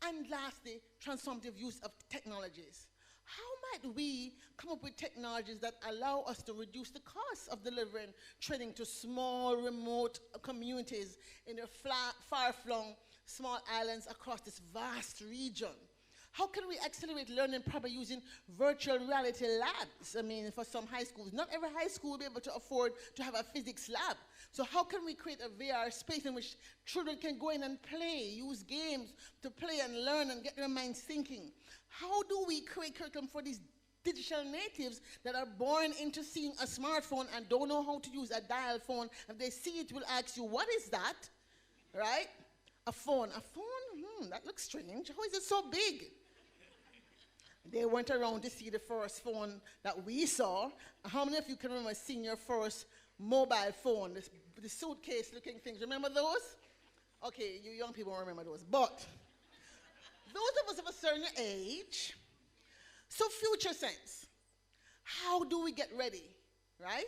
And lastly, transformative use of technologies. How might we come up with technologies that allow us to reduce the cost of delivering training to small, remote communities in their far-flung small islands across this vast region? How can we accelerate learning probably using virtual reality labs? I mean, for some high schools, not every high school will be able to afford to have a physics lab. So how can we create a VR space in which children can go in and play, use games to play and learn and get their minds thinking? How do we create curriculum for these digital natives that are born into seeing a smartphone and don't know how to use a dial phone? If they see it, will ask you, what is that? Right? A phone. That looks strange. How is it so big? They went around to see the first phone that we saw. How many of you can remember seeing your first mobile phone, the suitcase-looking things? Remember those? Okay, you young people remember those. But those of us of a certain age, so future sense. How do we get ready, right?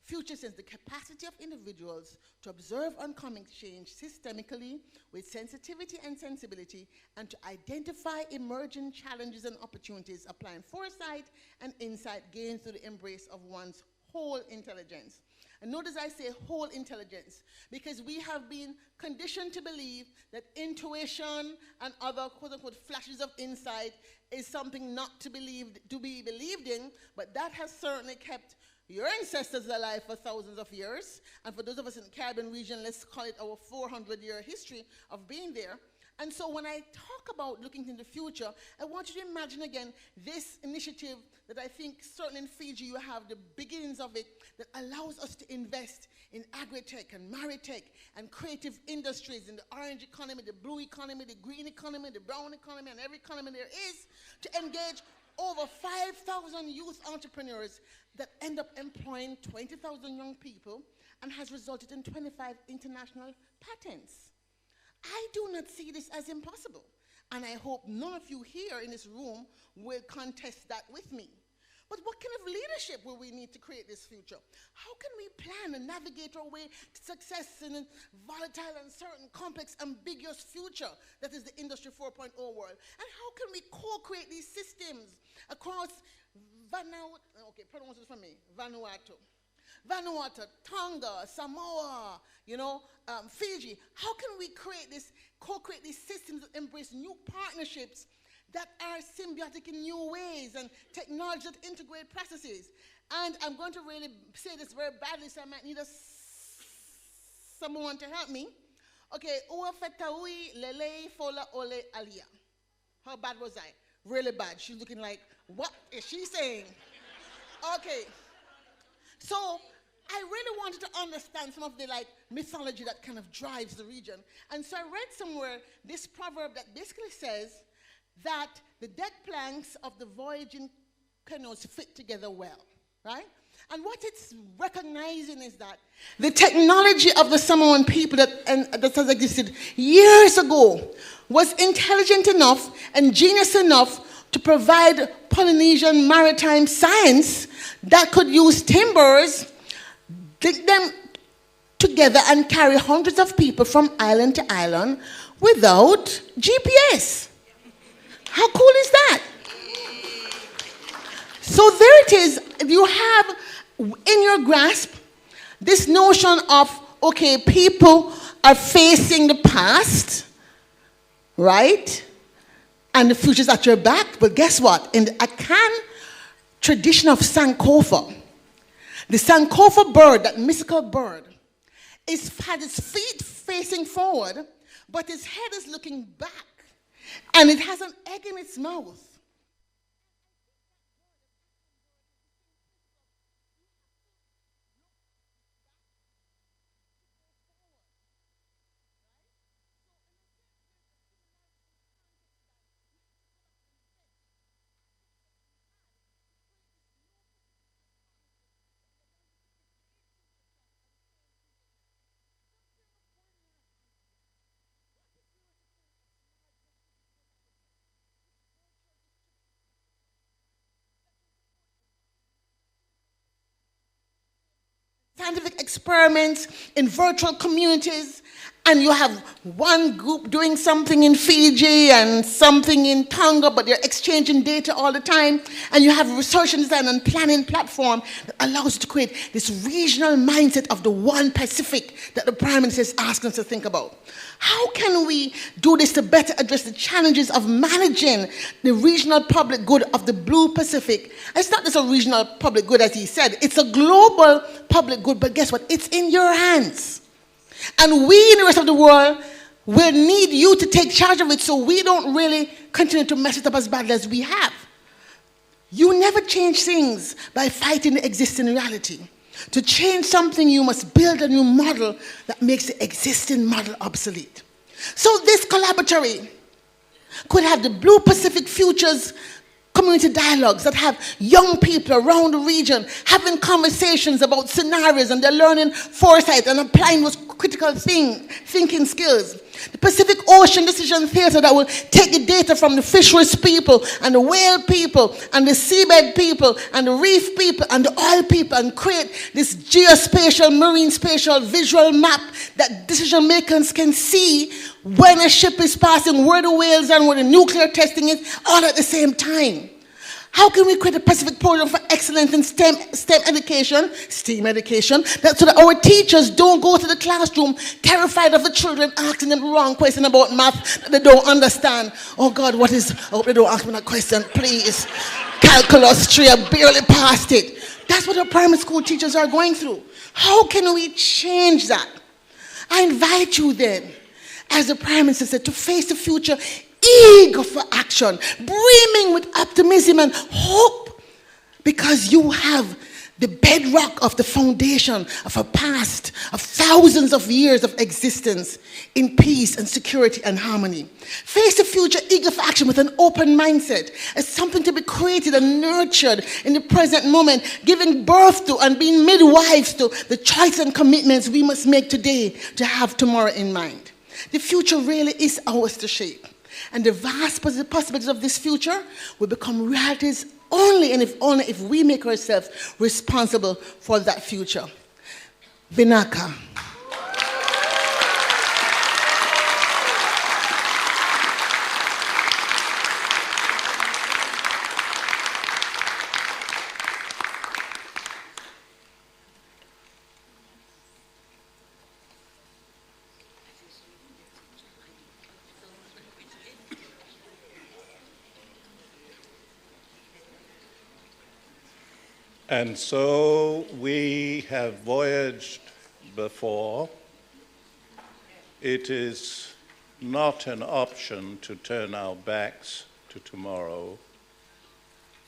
Future sense, the capacity of individuals to observe oncoming change systemically with sensitivity and sensibility and to identify emerging challenges and opportunities, applying foresight and insight gained through the embrace of one's whole intelligence. And notice I say whole intelligence because we have been conditioned to believe that intuition and other quote-unquote flashes of insight is something not to be believed in, but that has certainly kept your ancestors alive for thousands of years. And for those of us in the Caribbean region, let's call it our 400-year history of being there. And so when I talk about looking in the future, I want you to imagine again this initiative that I think certainly in Fiji you have the beginnings of it that allows us to invest in agri-tech and maritech and creative industries in the orange economy, the blue economy, the green economy, the brown economy, and every economy there is to engage over 5,000 youth entrepreneurs that end up employing 20,000 young people and has resulted in 25 international patents. I do not see this as impossible, and I hope none of you here in this room will contest that with me. But what kind of leadership will we need to create this future? How can we plan and navigate our way to success in a volatile, uncertain, complex, ambiguous future that is the Industry 4.0 world? And how can we co-create these systems across Vanuatu, Vanuatu, Tonga, Samoa, Fiji. How can we co-create these systems that embrace new partnerships that are symbiotic in new ways and technology that integrate processes? And I'm going to really say this very badly, so I might need someone to help me. Okay, Ua Fetaui Lele Fola Ole Alia. How bad was I? Really bad. She's looking like, what is she saying? Okay. So I really wanted to understand some of the mythology that kind of drives the region. And so I read somewhere this proverb that basically says that the deck planks of the voyaging canoes fit together well, right? And what it's recognizing is that the technology of the Samoan people that has existed years ago was intelligent enough and genius enough to provide Polynesian maritime science that could use timbers, link them together, and carry hundreds of people from island to island without GPS. How cool is that? So there it is. You have in your grasp this notion of, okay, people are facing the past, right? And the future's at your back. But guess what? In the Akan tradition of Sankofa, the Sankofa bird, that mystical bird, had its feet facing forward, but its head is looking back. And it has an egg in its mouth. Scientific experiments in virtual communities, and you have one group doing something in Fiji and something in Tonga, but they're exchanging data all the time, and you have a research and design and planning platform that allows you to create this regional mindset of the one Pacific that the Prime Minister is asking us to think about. How can we do this to better address the challenges of managing the regional public good of the Blue Pacific? It's not just a regional public good, as he said. It's a global public good, but guess what? It's in your hands. And we in the rest of the world will need you to take charge of it so we don't really continue to mess it up as badly as we have. You never change things by fighting the existing reality. To change something, you must build a new model that makes the existing model obsolete. So this collaboratory could have the Blue Pacific Futures community dialogues that have young people around the region having conversations about scenarios, and they're learning foresight and applying those critical thinking skills. The Pacific Ocean Decision Theater that will take the data from the fisheries people and the whale people and the seabed people and the reef people and the oil people and create this geospatial, marine spatial visual map that decision makers can see when a ship is passing, where the whales are and where the nuclear testing is, all at the same time. How can we create a Pacific program for excellence in STEM education, STEAM education, so that our teachers don't go to the classroom terrified of the children asking them the wrong question about math that they don't understand? Oh God, I hope they don't ask me that question, please. Calculus 3, I barely passed it. That's what our primary school teachers are going through. How can we change that? I invite you then, as the Prime Minister said, to face the future eager for action, brimming with optimism and hope, because you have the bedrock of the foundation of a past of thousands of years of existence in peace and security and harmony. Face the future eager for action with an open mindset as something to be created and nurtured in the present moment, giving birth to and being midwives to the choices and commitments we must make today to have tomorrow in mind. The future really is ours to shape. And the vast possibilities of this future will become realities only if we make ourselves responsible for that future. Vinaka. And so we have voyaged before. It is not an option to turn our backs to tomorrow,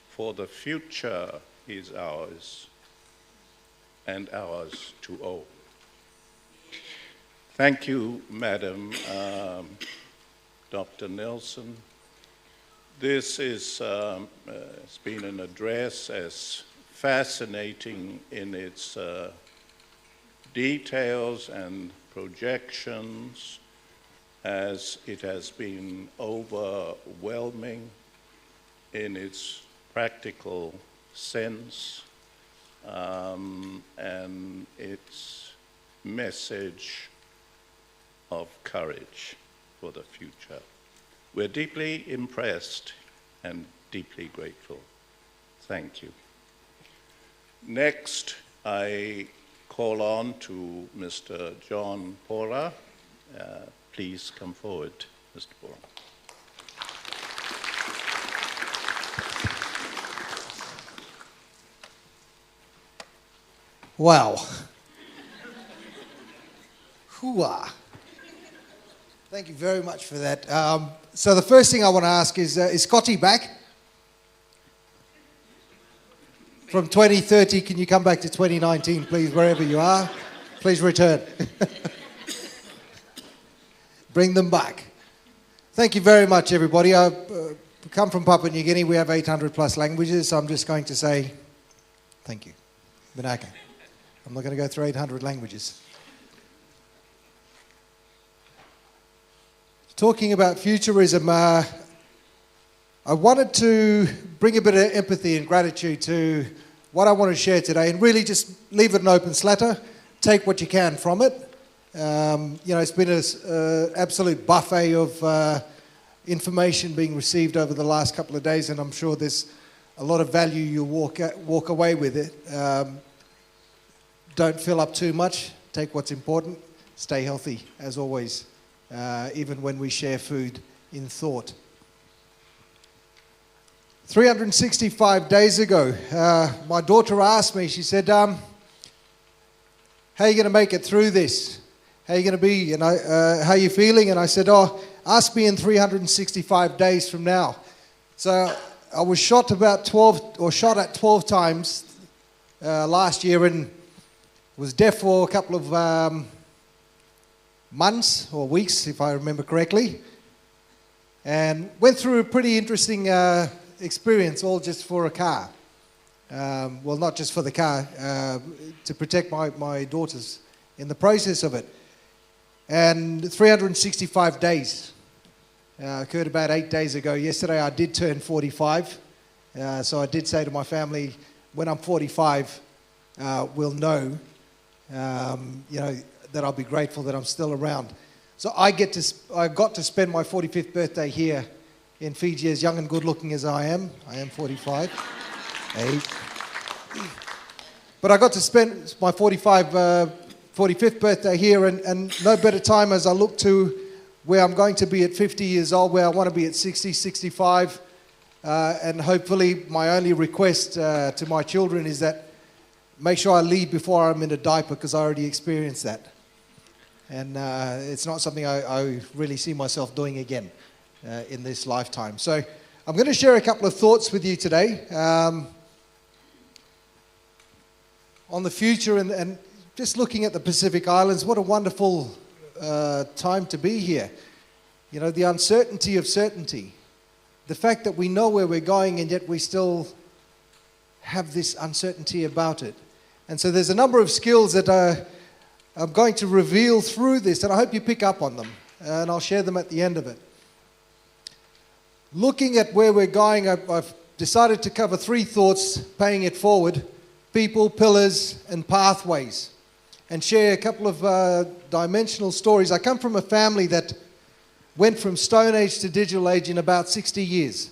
for the future is ours and ours to own. Thank you, Madam Dr. Nelson. This is, it's been an address as fascinating in its details and projections as it has been overwhelming in its practical sense and its message of courage for the future. We're deeply impressed and deeply grateful. Thank you. Next, I call on to Mr. John Pora. Please come forward, Mr. Pora. Wow. Hooah. Thank you very much for that. So the first thing I want to ask is Scotty back? From 2030, can you come back to 2019, please, wherever you are? Please return. Bring them back. Thank you very much, everybody. I come from Papua New Guinea. We have 800 plus languages, so I'm just going to say thank you. Banaka. I'm not going to go through 800 languages. Talking about futurism, I wanted to bring a bit of empathy and gratitude to what I want to share today and really just leave it an open slatter, take what you can from it. It's been an absolute buffet of information being received over the last couple of days, and I'm sure there's a lot of value you'll walk away with it. Don't fill up too much, take what's important, stay healthy as always. Even when we share food in thought. 365 days ago, my daughter asked me, she said, how are you going to make it through this? How are you going to be? And how are you feeling? And I said, ask me in 365 days from now. So I was shot at 12 times last year and was deaf for a couple of months or weeks, if I remember correctly, and went through a pretty interesting experience, all just for a car. Well, not just for the car, to protect my daughters in the process of it. And 365 days occurred about 8 days ago. Yesterday I did turn 45, so I did say to my family, when I'm 45, we'll know, that I'll be grateful that I'm still around. So I got to spend my 45th birthday here in Fiji, as young and good looking as I am. I am 45. Hey. But I got to spend my 45th birthday here, and no better time as I look to where I'm going to be at 50 years old, where I want to be at 60, 65. And hopefully my only request to my children is that make sure I leave before I'm in a diaper, because I already experienced that. And it's not something I really see myself doing again in this lifetime. So I'm going to share a couple of thoughts with you today on the future and just looking at the Pacific Islands. What a wonderful time to be here. You know, the uncertainty of certainty. The fact that we know where we're going and yet we still have this uncertainty about it. And so there's a number of skills that I'm going to reveal through this, and I hope you pick up on them, and I'll share them at the end of it. Looking at where we're going, I've decided to cover 3 thoughts, paying it forward: people, pillars, and pathways, and share a couple of dimensional stories. I come from a family that went from Stone Age to Digital Age in about 60 years.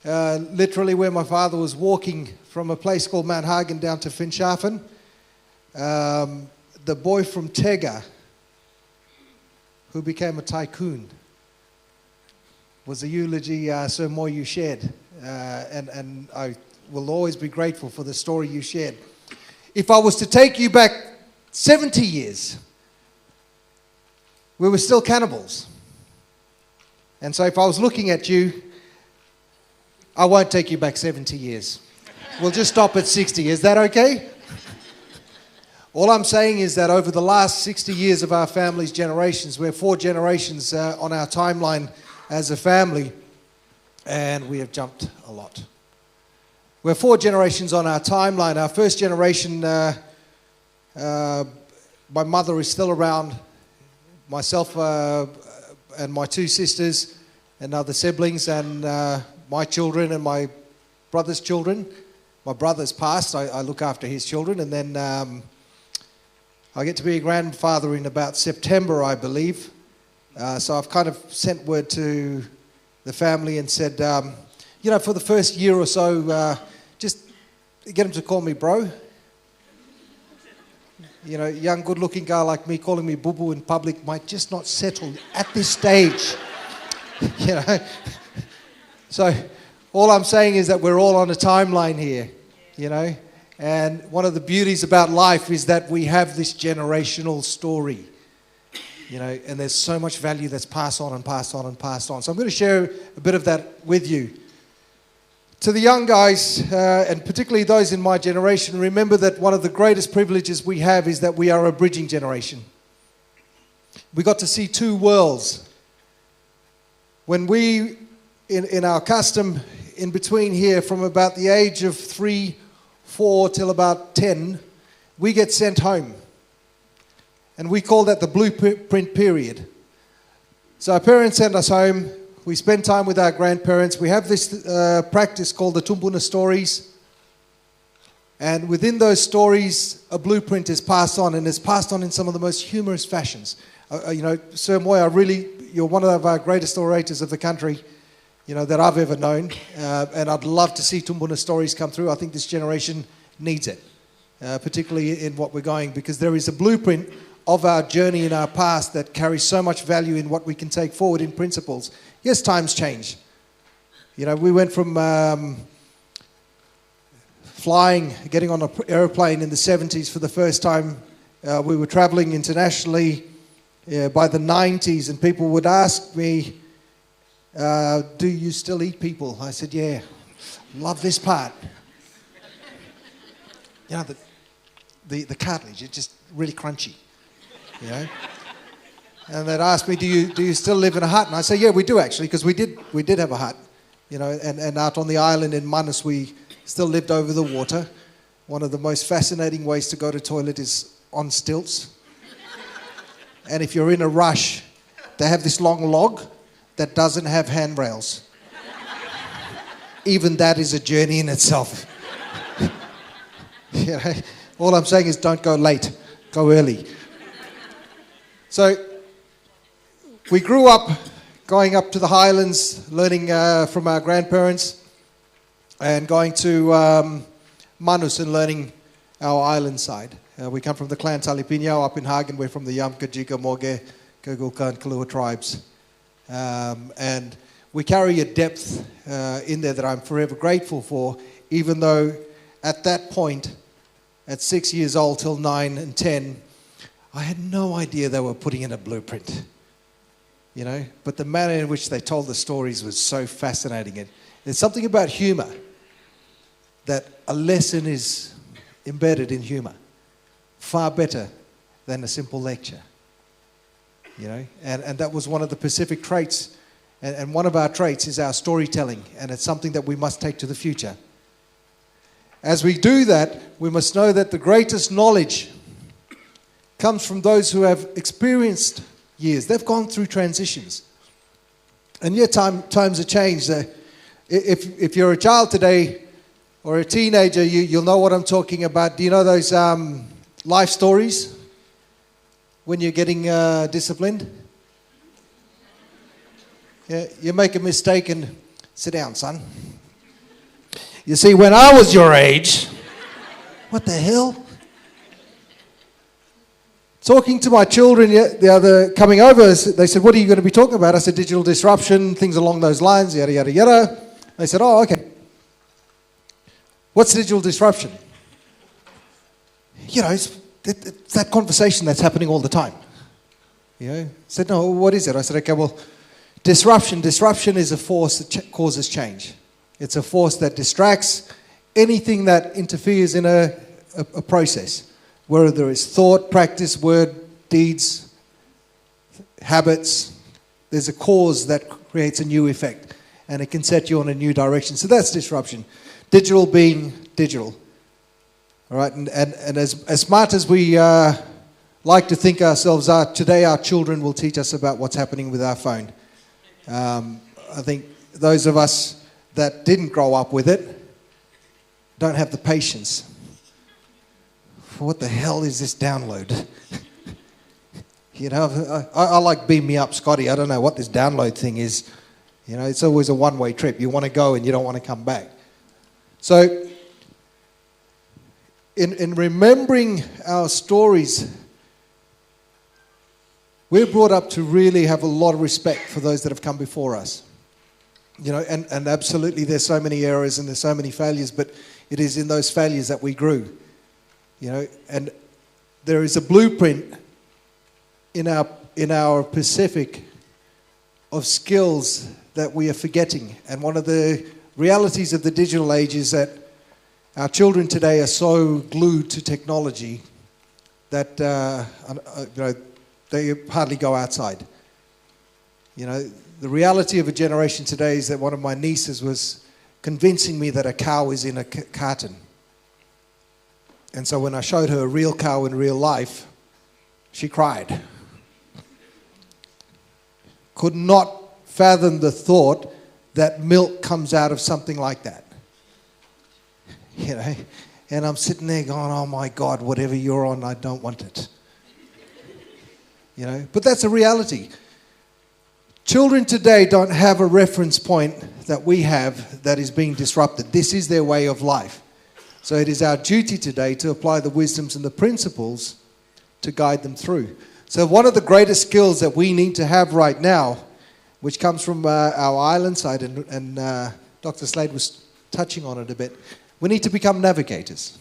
Literally where my father was walking from a place called Mount Hagen down to Finschhafen. The boy from Tega, who became a tycoon, was a eulogy Sir Moyu shared. And I will always be grateful for the story you shared. If I was to take you back 70 years, we were still cannibals. And so if I was looking at you, I won't take you back 70 years. We'll just stop at 60. Is that okay? All I'm saying is that over the last 60 years of our family's generations, we're 4 generations on our timeline as a family, and we have jumped a lot. We're 4 generations on our timeline. Our first generation, my mother is still around, myself and my 2 sisters and other siblings, and my children and my brother's children. My brother's passed. I look after his children, and then I get to be a grandfather in about September, I believe. So I've kind of sent word to the family and said, for the first year or so, just get them to call me bro. Young, good-looking guy like me calling me boo-boo in public might just not settle at this stage. So all I'm saying is that we're all on a timeline here, And one of the beauties about life is that we have this generational story, and there's so much value that's passed on and passed on and passed on. So I'm going to share a bit of that with you. To the young guys, and particularly those in my generation, remember that one of the greatest privileges we have is that we are a bridging generation. We got to see 2 worlds. When we, in our custom, in between here, from about the age of 3, 4 till about 10, we get sent home. And we call that the blueprint period. So our parents send us home. We spend time with our grandparents. We have this practice called the Tumbuna stories. And within those stories, a blueprint is passed on, and it's passed on in some of the most humorous fashions. Sir Moy, you're one of our greatest orators of the country, that I've ever known. And I'd love to see Tumbuna stories come through. I think this generation needs it, particularly in what we're going, because there is a blueprint of our journey in our past that carries so much value in what we can take forward in principles. Yes, times change. We went from getting on an airplane in the 70s for the first time. We were traveling internationally by the 90s, and people would ask me, do you still eat people? I said, yeah, love this part. The cartilage, it's just really crunchy, And they'd ask me, do you still live in a hut? And I say, yeah, we do actually, because we did have a hut, and out on the island in Manus, we still lived over the water. One of the most fascinating ways to go to toilet is on stilts. And if you're in a rush, they have this long log that doesn't have handrails. Even that is a journey in itself. All I'm saying is don't go late, go early. So we grew up going up to the highlands, learning from our grandparents, and going to Manus and learning our island side. We come from the clan Talipinyo up in Hagen. We're from the Yamka, Jika, Moge, Gugulka and Kalua tribes. And we carry a depth in there that I'm forever grateful for, even though at that point, at 6 years old till 9 and 10, I had no idea they were putting in a blueprint. But the manner in which they told the stories was so fascinating. And there's something about humor, that a lesson is embedded in humor, far better than a simple lecture. And that was one of the Pacific traits, and one of our traits is our storytelling, and it's something that we must take to the future. As we do that, we must know that the greatest knowledge comes from those who have experienced years. They've gone through transitions. And yet times have changed. If you're a child today or a teenager, you'll know what I'm talking about. Do you know those life stories when you're getting disciplined? Yeah, you make a mistake and sit down, son. You see, when I was your age, what the hell? Talking to my children coming over, they said, what are you going to be talking about? I said, digital disruption, things along those lines, yada, yada, yada. They said, oh, okay. What's digital disruption? You know, it's that conversation that's happening all the time. You know, I said, no, what is it? I said, okay, well, disruption is a force that causes change. It's a force that distracts anything that interferes in a process, whether it's thought, practice, word, deeds, habits. There's a cause that creates a new effect, and it can set you on a new direction. So that's disruption. Digital being digital. All right, and as smart as we like to think ourselves are, today our children will teach us about what's happening with our phone. I think those of us that didn't grow up with it don't have the patience. What the hell is this download? You know, I like beam me up, Scotty. I don't know what this download thing is. You know, it's always a one-way trip. You want to go and you don't want to come back. So, in remembering our stories, we're brought up to really have a lot of respect for those that have come before us. You know, and absolutely there's so many errors and there's so many failures, but it is in those failures that we grew. You know, and there is a blueprint in our Pacific of skills that we are forgetting. And one of the realities of the digital age is that our children today are so glued to technology that you know, they hardly go outside. You know, the reality of a generation today is that one of my nieces was convincing me that a cow is in a carton. And so when I showed her a real cow in real life, she cried. Could not fathom the thought that milk comes out of something like that. You know, and I'm sitting there going, oh my God, whatever you're on, I don't want it. You know, but that's a reality. Children today don't have a reference point that we have that is being disrupted. This is their way of life. So it is our duty today to apply the wisdoms and the principles to guide them through. So one of the greatest skills that we need to have right now, which comes from our island side, and Dr. Slade was touching on it a bit, we need to become navigators.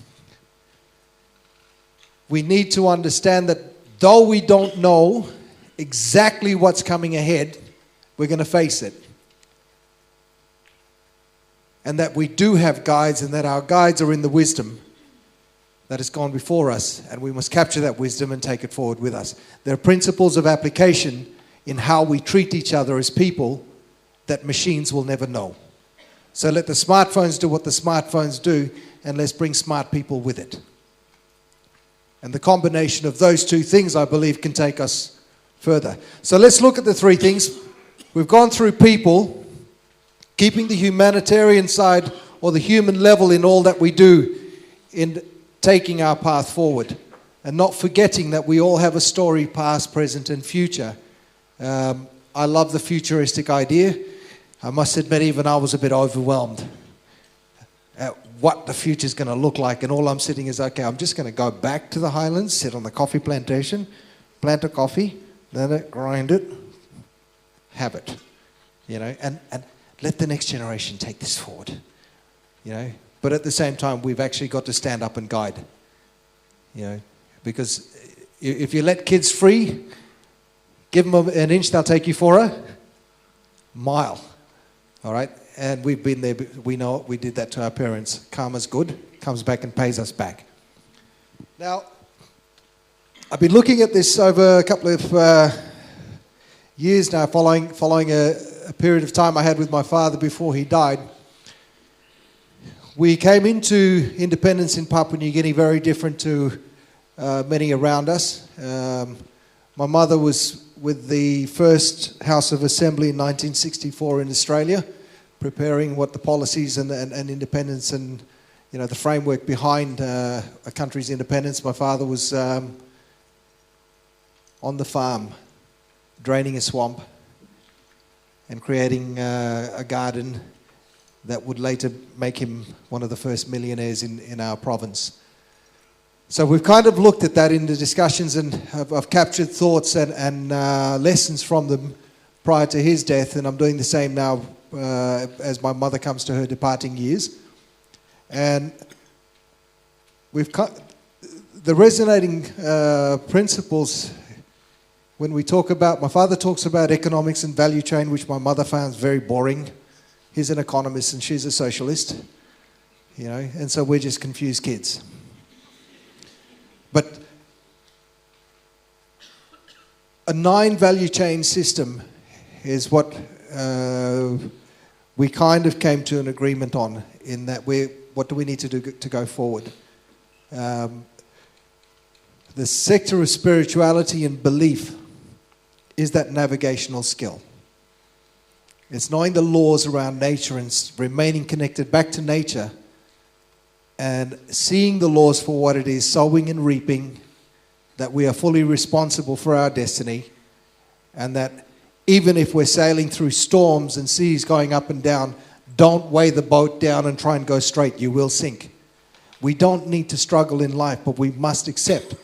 We need to understand that though we don't know exactly what's coming ahead, we're going to face it. And that we do have guides, and that our guides are in the wisdom that has gone before us, and we must capture that wisdom and take it forward with us. There are principles of application in how we treat each other as people that machines will never know. So let the smartphones do what the smartphones do, and let's bring smart people with it. And the combination of those two things, I believe, can take us further. So let's look at the three things. We've gone through people, keeping the humanitarian side or the human level in all that we do in taking our path forward, and not forgetting that we all have a story, past, present, and future. I love the futuristic idea. I must admit, even I was a bit overwhelmed at what the future is going to look like, and all I'm sitting is, okay, I'm just going to go back to the highlands, sit on the coffee plantation, plant a coffee, then it, grind it, have it, you know, and let the next generation take this forward, you know. But at the same time, we've actually got to stand up and guide, you know, because if you let kids free, give them an inch, they'll take you for a mile. All right? And we've been there. We know it. We did that to our parents. Karma's good. Comes back and pays us back. Now, I've been looking at this over a couple of years now, following a period of time I had with my father before he died. We came into independence in Papua New Guinea very different to many around us. My mother was with the first House of Assembly in 1964 in Australia, preparing what the policies and independence and, you know, the framework behind a country's independence. My father was on the farm, draining a swamp and creating a garden that would later make him one of the first millionaires in our province. So we've kind of looked at that in the discussions, and I've captured thoughts and lessons from them prior to his death, and I'm doing the same now as my mother comes to her departing years. And we've the resonating principles when we talk about, my father talks about economics and value chain, which my mother finds very boring. He's an economist and she's a socialist, you know, and so we're just confused kids. But a 9 value chain system is what we kind of came to an agreement on, in that what do we need to do to go forward. The sector of spirituality and belief is that navigational skill. It's knowing the laws around nature and remaining connected back to nature and seeing the laws for what it is, sowing and reaping, that we are fully responsible for our destiny, and that even if we're sailing through storms and seas going up and down, don't weigh the boat down and try and go straight. You will sink. We don't need to struggle in life, but we must accept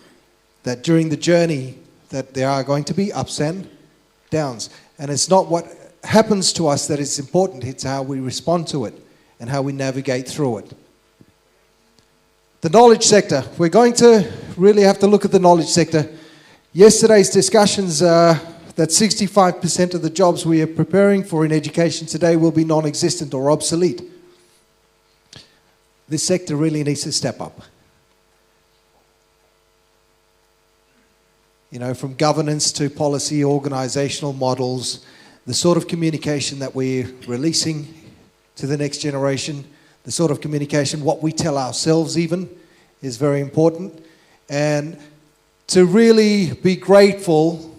that during the journey that there are going to be ups and downs. And it's not what happens to us that is important, it's how we respond to it and how we navigate through it. The knowledge sector. We're going to really have to look at the knowledge sector. Yesterday's discussions that 65% of the jobs we are preparing for in education today will be non-existent or obsolete. This sector really needs to step up. You know, from governance to policy, organizational models, the sort of communication that we're releasing to the next generation, the sort of communication, what we tell ourselves even, is very important. And to really be grateful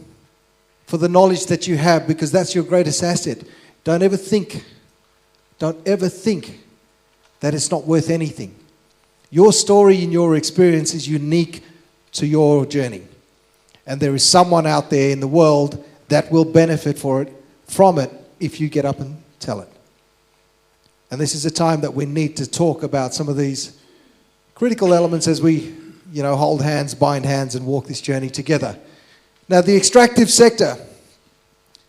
for the knowledge that you have, because that's your greatest asset. Don't ever think that it's not worth anything. Your story and your experience is unique to your journey. And there is someone out there in the world that will benefit from it if you get up and tell it. And this is a time that we need to talk about some of these critical elements as we, you know, hold hands, bind hands, and walk this journey together. Now, the extractive sector.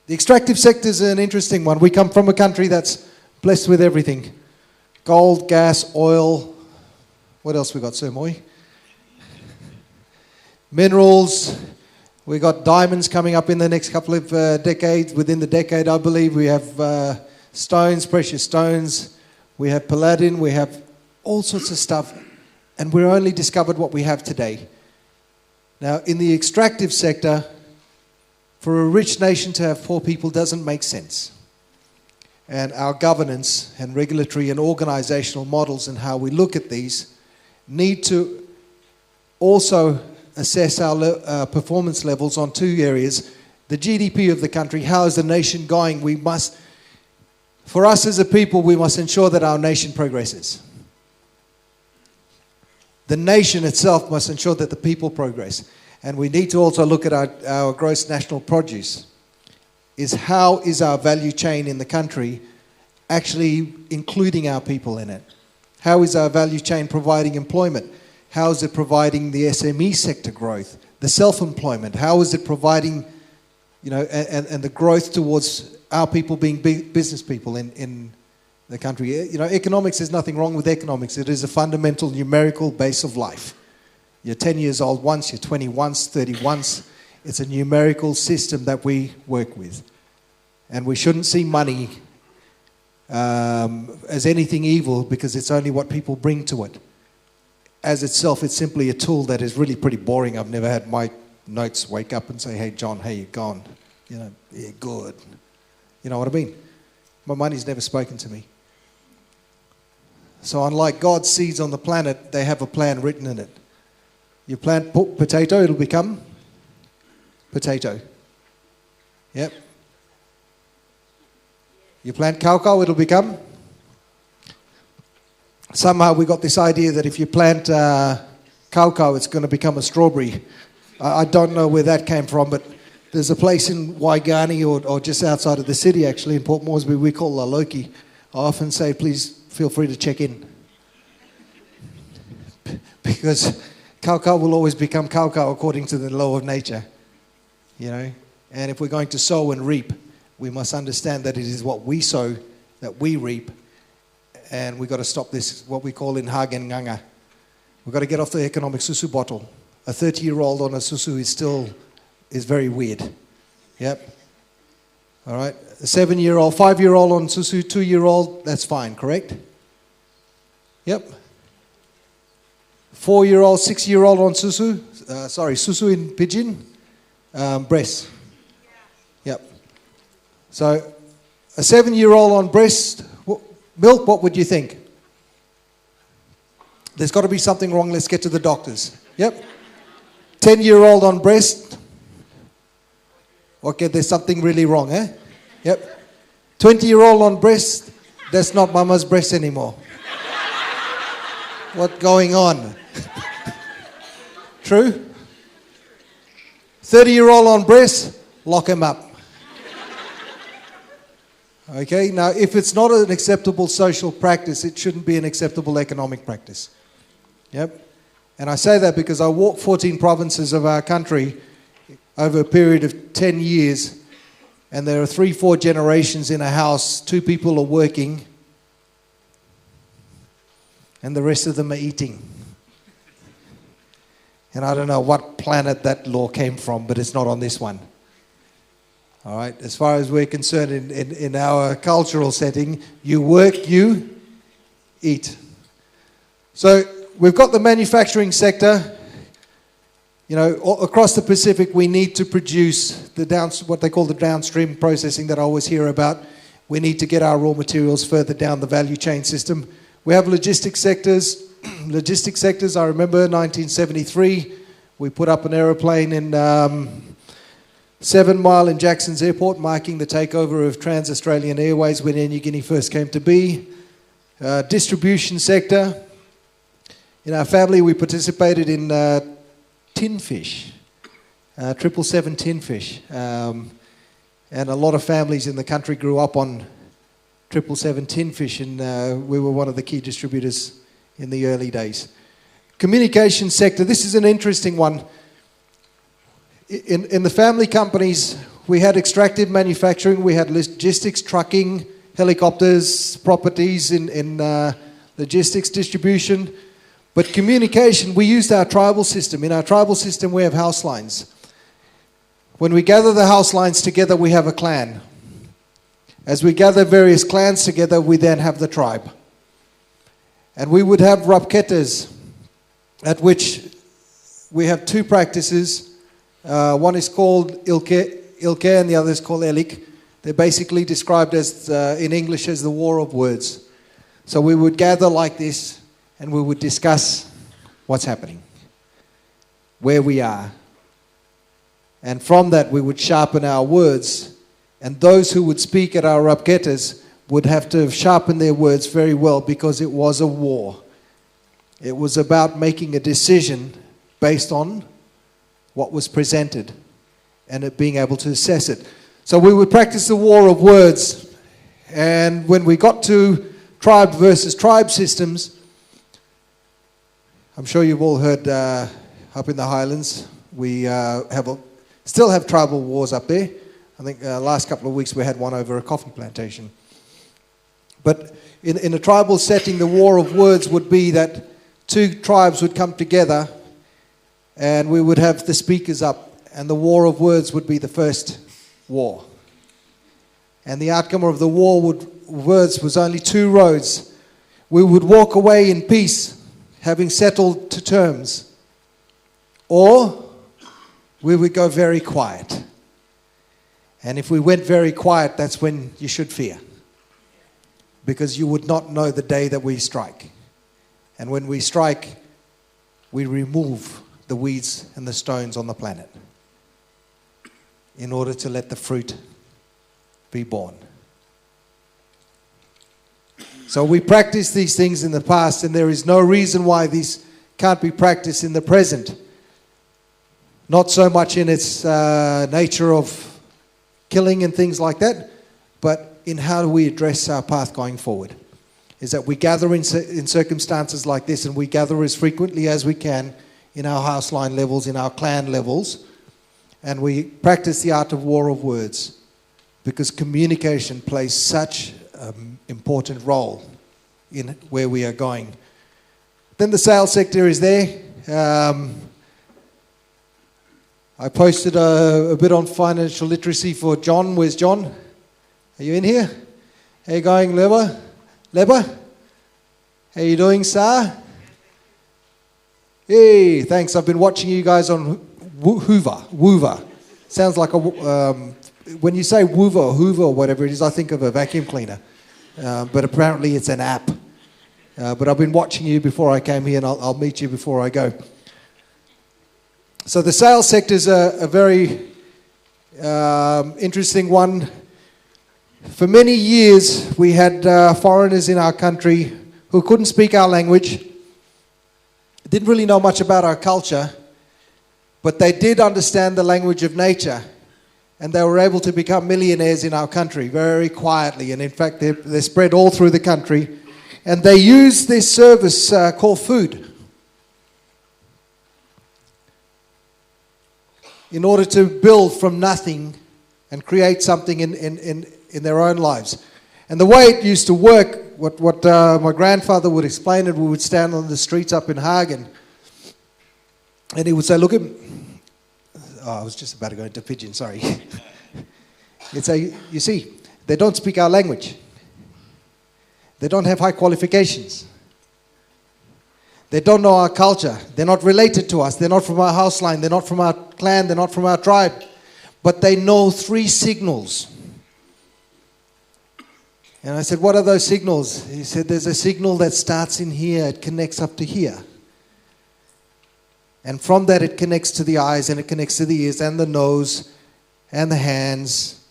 The extractive sector is an interesting one. We come from a country that's blessed with everything. Gold, gas, oil. What else we got, Sir Moy? Minerals. We got diamonds coming up in the next couple of decades. Within the decade, I believe, we have stones, precious stones. We have palladium. We have all sorts of stuff. And we're only discovered what we have today. Now, in the extractive sector, for a rich nation to have poor people doesn't make sense. And our governance and regulatory and organizational models and how we look at these need to also assess our performance levels on 2 areas. The GDP of the country, how is the nation going? For us as a people, we must ensure that our nation progresses. The nation itself must ensure that the people progress. And we need to also look at our gross national produce. How is our value chain in the country actually including our people in it? How is our value chain providing employment? How is it providing the SME sector growth? The self-employment? How is it providing, you know, and the growth towards our people being business people in the country? You know, economics, there's nothing wrong with economics. It is a fundamental numerical base of life. You're 10 years old once, you're 20 once, 30 once. It's a numerical system that we work with. And we shouldn't see money as anything evil because it's only what people bring to it. As itself, it's simply a tool that is really pretty boring. I've never had my notes wake up and say, hey, John, how you gone? You know, yeah, good. You know what I mean? My money's never spoken to me. So unlike God's seeds on the planet, they have a plan written in it. You plant potato, it'll become potato. Yep. You plant cocoa, it'll become. Somehow we got this idea that if you plant cocoa, it's going to become a strawberry. I don't know where that came from, but there's a place in Waigani or just outside of the city, actually, in Port Moresby, we call Laucala. I often say, please feel free to check in. Because cocoa will always become cocoa according to the law of nature. You know? And if we're going to sow and reap, we must understand that it is what we sow that we reap. and we've got to stop this, what we call in Hagen Nganga. We've got to get off the economic susu bottle. A 30-year-old on a susu is very weird. Yep. All right. A 7-year-old, 5-year-old on susu, 2-year-old, that's fine, correct? Yep. 4-year-old, 6-year-old on susu. Susu in pidgin. Breast. Yep. So a 7-year-old on breast milk, what would you think? There's got to be something wrong. Let's get to the doctors. Yep. 10-year-old on breast. Okay, there's something really wrong, eh? Yep. 20-year-old on breast. That's not mama's breast anymore. What's going on? True? 30-year-old on breast, lock him up. Okay, now if it's not an acceptable social practice, it shouldn't be an acceptable economic practice. Yep. And I say that because I walked 14 provinces of our country over a period of 10 years, and there are 3-4 generations in a house, 2 people are working, and the rest of them are eating. And I don't know what planet that law came from, but it's not on this one. All right, as far as we're concerned in our cultural setting, you work, you eat. So we've got the manufacturing sector. You know, across the Pacific, we need to produce what they call the downstream processing that I always hear about. We need to get our raw materials further down the value chain system. We have logistics sectors. Logistics sectors, I remember 1973, we put up an aeroplane in 7 Mile in Jackson's Airport, marking the takeover of Trans-Australian Airways when Air Niugini first came to be. Distribution sector. In our family, we participated in tin fish, 777 tin fish. And a lot of families in the country grew up on 777 tin fish, and we were one of the key distributors in the early days. Communication sector, this is an interesting one. In the family companies, we had extractive manufacturing, we had logistics, trucking, helicopters, properties in logistics, distribution. But communication, we used our tribal system. In our tribal system, we have house lines. When we gather the house lines together, we have a clan. As we gather various clans together, we then have the tribe. And we would have rapketas, at which we have 2 practices. One is called Ilke and the other is called Elik. They're basically described as, in English, as the war of words. So we would gather like this and we would discuss what's happening, where we are. And from that we would sharpen our words, and those who would speak at our rapketas would have to sharpen their words very well, because it was a war. It was about making a decision based on what was presented and it being able to assess it. So we would practice the war of words, and when we got to tribe versus tribe systems, I'm sure you've all heard up in the Highlands, we still have tribal wars up there. I think last couple of weeks we had one over a coffee plantation. But in a tribal setting, the war of words would be that 2 tribes would come together and we would have the speakers up, and the war of words would be the first war. And the outcome of the war words was only 2 roads. We would walk away in peace, having settled to terms, or we would go very quiet. And if we went very quiet, that's when you should fear, because you would not know the day that we strike. And when we strike, we remove the weeds and the stones on the planet in order to let the fruit be born. So we practiced these things in the past, and there is no reason why these can't be practiced in the present. Not so much in its nature of killing and things like that, but in how do we address our path going forward. Is that we gather in circumstances like this, and we gather as frequently as we can in our house line levels, in our clan levels, and we practice the art of war of words, because communication plays such an important role in where we are going. Then the sales sector is there. I posted a bit on financial literacy for John. Where's John? Are you in here? How you going, Leba? How you doing, sir? Hey, thanks. I've been watching you guys on Woover. Sounds like a... when you say Woover or Hoover or whatever it is, I think of a vacuum cleaner. But apparently it's an app. But I've been watching you before I came here, and I'll meet you before I go. So the sales sector is a very interesting one. For many years, we had foreigners in our country who couldn't speak our language, didn't really know much about our culture, but they did understand the language of nature, and they were able to become millionaires in our country very quietly. And in fact, they're spread all through the country, and they use this service called food in order to build from nothing and create something in their own lives. And the way it used to work, what my grandfather would explain it, we would stand on the streets up in Hagen, and he would say, look at... Oh, I was just about to go into pidgin, sorry. He'd say, you see, they don't speak our language. They don't have high qualifications. They don't know our culture. They're not related to us. They're not from our house line. They're not from our clan. They're not from our tribe. But they know 3 signals. And I said, what are those signals? He said, there's a signal that starts in here. It connects up to here. And from that, it connects to the eyes, and it connects to the ears, and the nose, and the hands.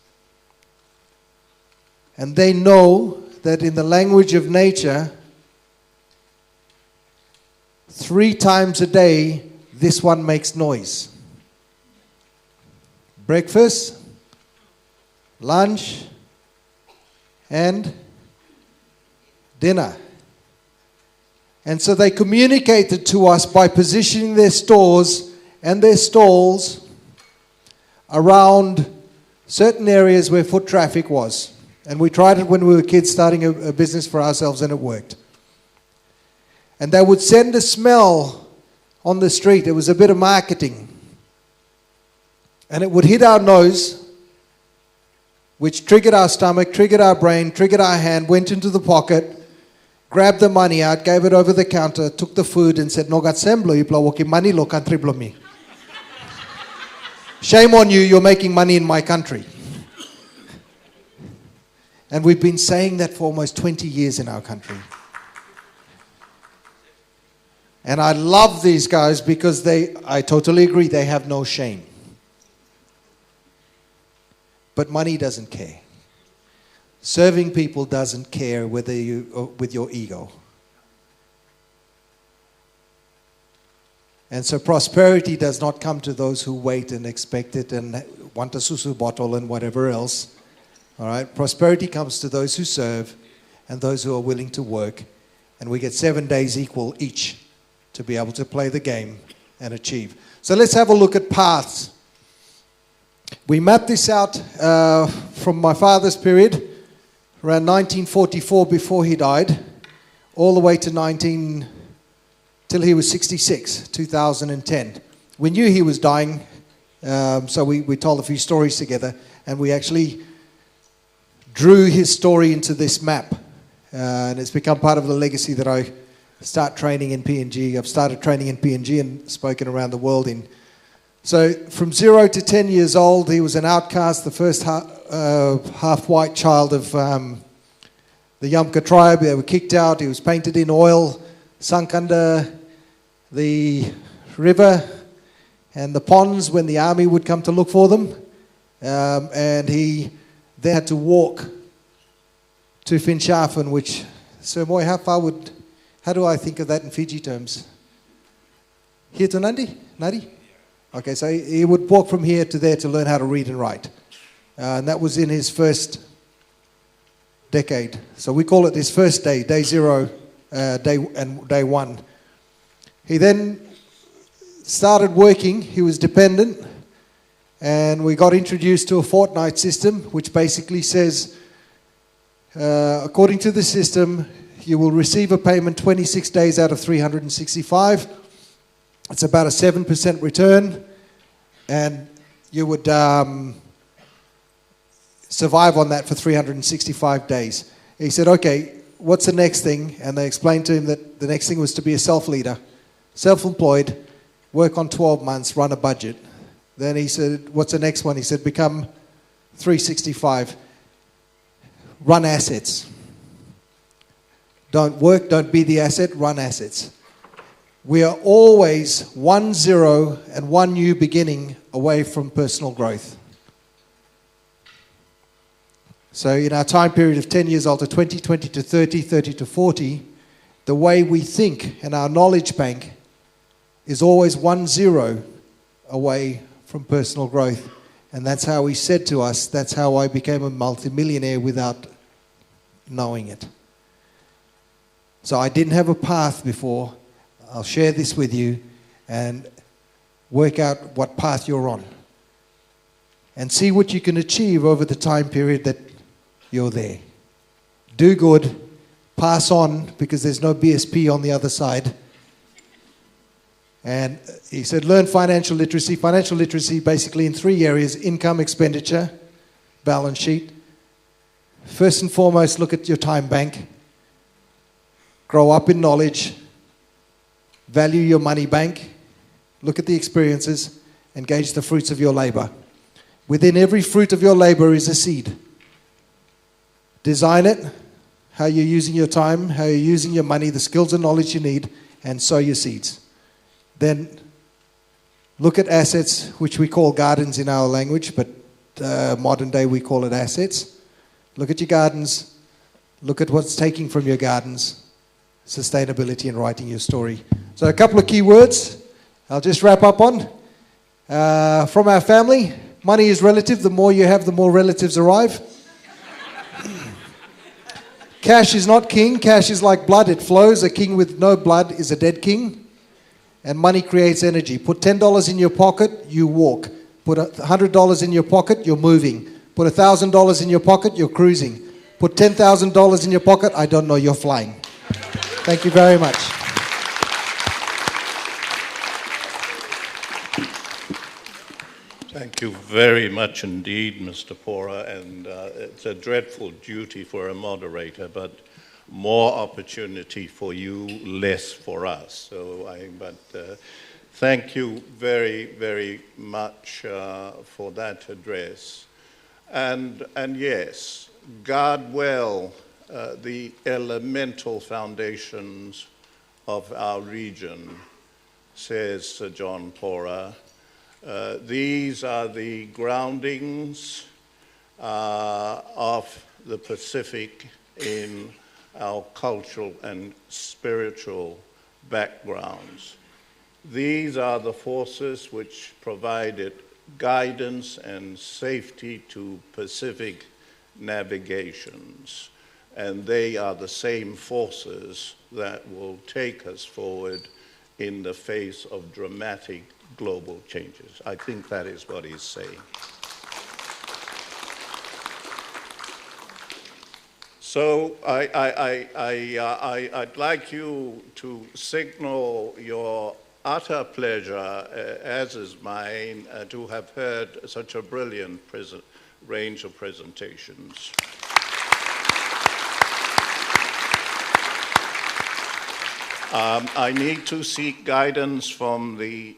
And they know that in the language of nature, 3 times a day, this one makes noise. Breakfast, lunch, and dinner. And so they communicated to us by positioning their stores and their stalls around certain areas where foot traffic was. And we tried it when we were kids, starting a business for ourselves, and it worked. And they would send a smell on the street. It was a bit of marketing. And it would hit our nose, which triggered our stomach, triggered our brain, triggered our hand, went into the pocket, grabbed the money out, gave it over the counter, took the food and said, "No gat semblo, you blow money lo country blow me." Shame on you, you're making money in my country. And we've been saying that for almost 20 years in our country. And I love these guys because I totally agree, they have no shame. But money doesn't care. Serving people doesn't care whether you with your ego. And so prosperity does not come to those who wait and expect it and want a susu bottle and whatever else. All right? Prosperity comes to those who serve and those who are willing to work. And we get 7 days equal each to be able to play the game and achieve. So let's have a look at paths. We mapped this out from my father's period, around 1944 before he died, all the way to till he was 66, 2010. We knew he was dying, so we told a few stories together, and we actually drew his story into this map. And it's become part of the legacy that I start training in PNG. I've started training in PNG and spoken around the world in. So from 0 to 10 years old, he was an outcast, the first half-white child of the Yamka tribe. They were kicked out. He was painted in oil, sunk under the river and the ponds when the army would come to look for them. And he then had to walk to Finschhafen, which, Sir Moy, how do I think of that in Fiji terms? Here to Nadi? Okay, so he would walk from here to there to learn how to read and write. And that was in his first decade. So we call it his first day, day 0, day 1. He then started working. He was dependent. And we got introduced to a fortnight system, which basically says, according to the system, you will receive a payment 26 days out of 365. It's about a 7% return, and you would survive on that for 365 days. He said, okay, what's the next thing? And they explained to him that the next thing was to be a self-leader, self-employed, work on 12 months, run a budget. Then he said, what's the next one? He said, become 365, run assets. Don't work, don't be the asset, run assets. We are always 1 0 and 1 new beginning away from personal growth. So in our time period of 10 years old to 20, 20 to 30, 30 to 40, the way we think and our knowledge bank is always 1 0 away from personal growth. And that's how he said to us, that's how I became a multimillionaire without knowing it. So I didn't have a path before. I'll share this with you and work out what path you're on. And see what you can achieve over the time period that you're there. Do good, pass on, because there's no BSP on the other side. And he said, learn financial literacy. Financial literacy basically in 3 areas: income, expenditure, balance sheet. First and foremost, look at your time bank. Grow up in knowledge. Value your money bank. Look at the experiences. Engage the fruits of your labor. Within every fruit of your labor is a seed. Design it, how you're using your time, how you're using your money, the skills and knowledge you need, and sow your seeds. Then look at assets, which we call gardens in our language, but modern day we call it assets. Look at your gardens. Look at what's taking from your gardens. Sustainability and writing your story. So a couple of key words I'll just wrap up on. From our family, money is relative. The more you have, the more relatives arrive. Cash is not king. Cash is like blood. It flows. A king with no blood is a dead king. And money creates energy. Put $10 in your pocket, you walk. Put $100 in your pocket, you're moving. Put $1,000 in your pocket, you're cruising. Put $10,000 in your pocket, I don't know, you're flying. Thank you very much. Thank you very much indeed, Mr. Pora, and it's a dreadful duty for a moderator, but more opportunity for you, less for us. Thank you very, very much for that address. And yes, guard well the elemental foundations of our region, says Sir John Pora. These are the groundings of the Pacific in our cultural and spiritual backgrounds. These are the forces which provided guidance and safety to Pacific navigations, and they are the same forces that will take us forward in the face of dramatic global changes. I think that is what he's saying. So I'd like you to signal your utter pleasure, as is mine, to have heard such a brilliant range of presentations. I need to seek guidance from the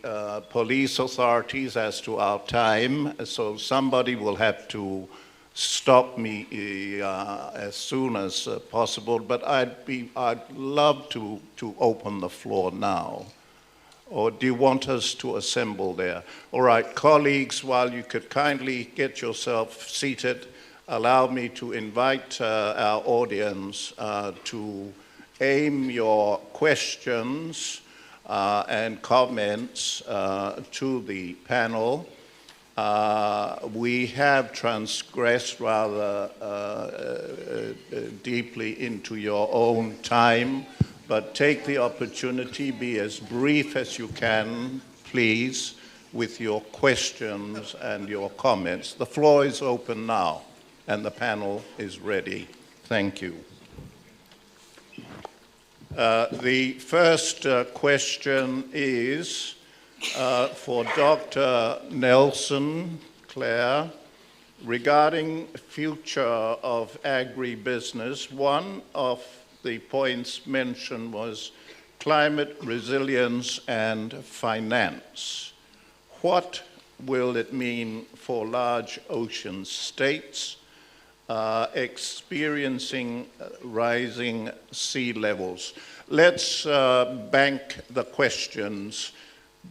police authorities as to our time, so somebody will have to stop me as soon as possible, but I'd love to open the floor now. Or do you want us to assemble there? All right, colleagues, while you could kindly get yourself seated, allow me to invite our audience to aim your questions and comments to the panel. We have transgressed rather deeply into your own time, but take the opportunity, be as brief as you can, please, with your questions and your comments. The floor is open now, and the panel is ready. Thank you. The first question is for Dr. Nelson Clare regarding future of agribusiness. One of the points mentioned was climate resilience and finance. What will it mean for large ocean states experiencing rising sea levels? Let's bank the questions.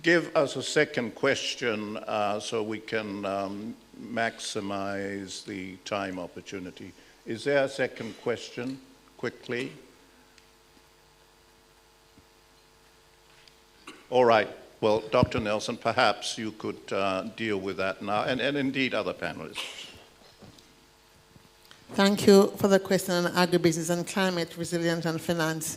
Give us a second question so we can maximize the time opportunity. Is there a second question, quickly? All right. Well, Dr. Nelson, perhaps you could deal with that now, and indeed other panelists. Thank you for the question on agribusiness and climate resilience and finance.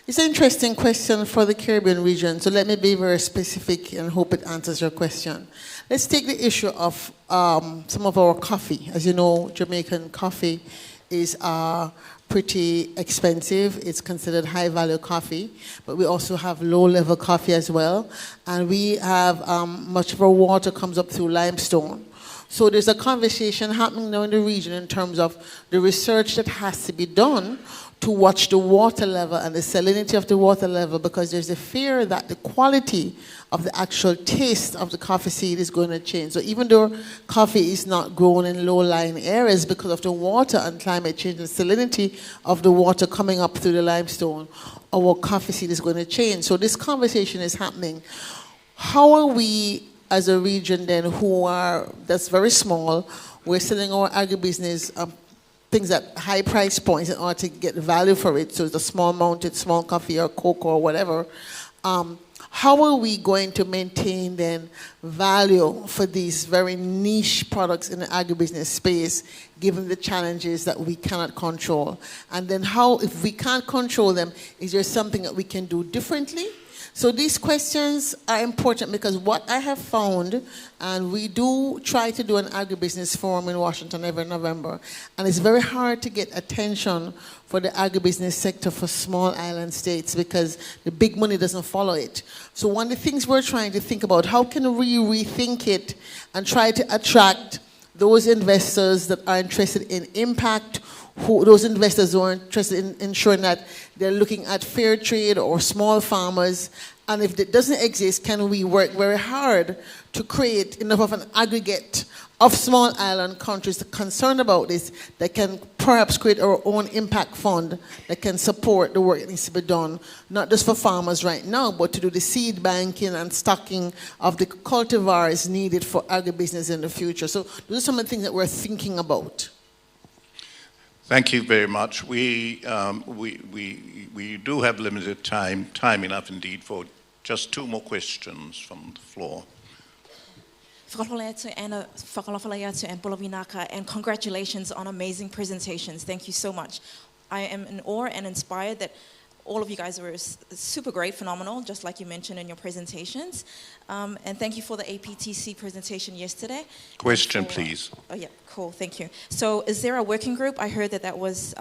It's an interesting question for the Caribbean region, so let me be very specific and hope it answers your question. Let's take the issue of some of our coffee. As you know, Jamaican coffee is pretty expensive. It's considered high-value coffee, but we also have low-level coffee as well. And we have much of our water comes up through limestone. So there's a conversation happening now in the region in terms of the research that has to be done to watch the water level and the salinity of the water level, because there's a fear that the quality of the actual taste of the coffee seed is going to change. So even though coffee is not grown in low-lying areas, because of the water and climate change and salinity of the water coming up through the limestone, our coffee seed is going to change. So this conversation is happening. How are we as a region then that's very small, we're selling our agribusiness things at high price points in order to get value for it, so it's a small mounted, small coffee or cocoa or whatever. How are we going to maintain then value for these very niche products in the agribusiness space, given the challenges that we cannot control? And then how, if we can't control them, is there something that we can do differently? So these questions are important because what I have found, and we do try to do an agribusiness forum in Washington every November, and it's very hard to get attention for the agribusiness sector for small island states because the big money doesn't follow it. So one of the things we're trying to think about, how can we rethink it and try to attract those investors that are interested in impact, those investors who are interested in ensuring that they're looking at fair trade or small farmers. And if it doesn't exist, can we work very hard to create enough of an aggregate of small island countries concerned about this that can perhaps create our own impact fund that can support the work that needs to be done, not just for farmers right now, but to do the seed banking and stocking of the cultivars needed for agribusiness in the future. So those are some of the things that we're thinking about. Thank you very much. We do have limited time enough indeed for just two more questions from the floor. And congratulations on amazing presentations. Thank you so much. I am in awe and inspired that all of you guys were super great, phenomenal, just like you mentioned in your presentations. And thank you for the APTC presentation yesterday. Question, please. Oh, yeah, cool, thank you. So is there a working group? I heard that was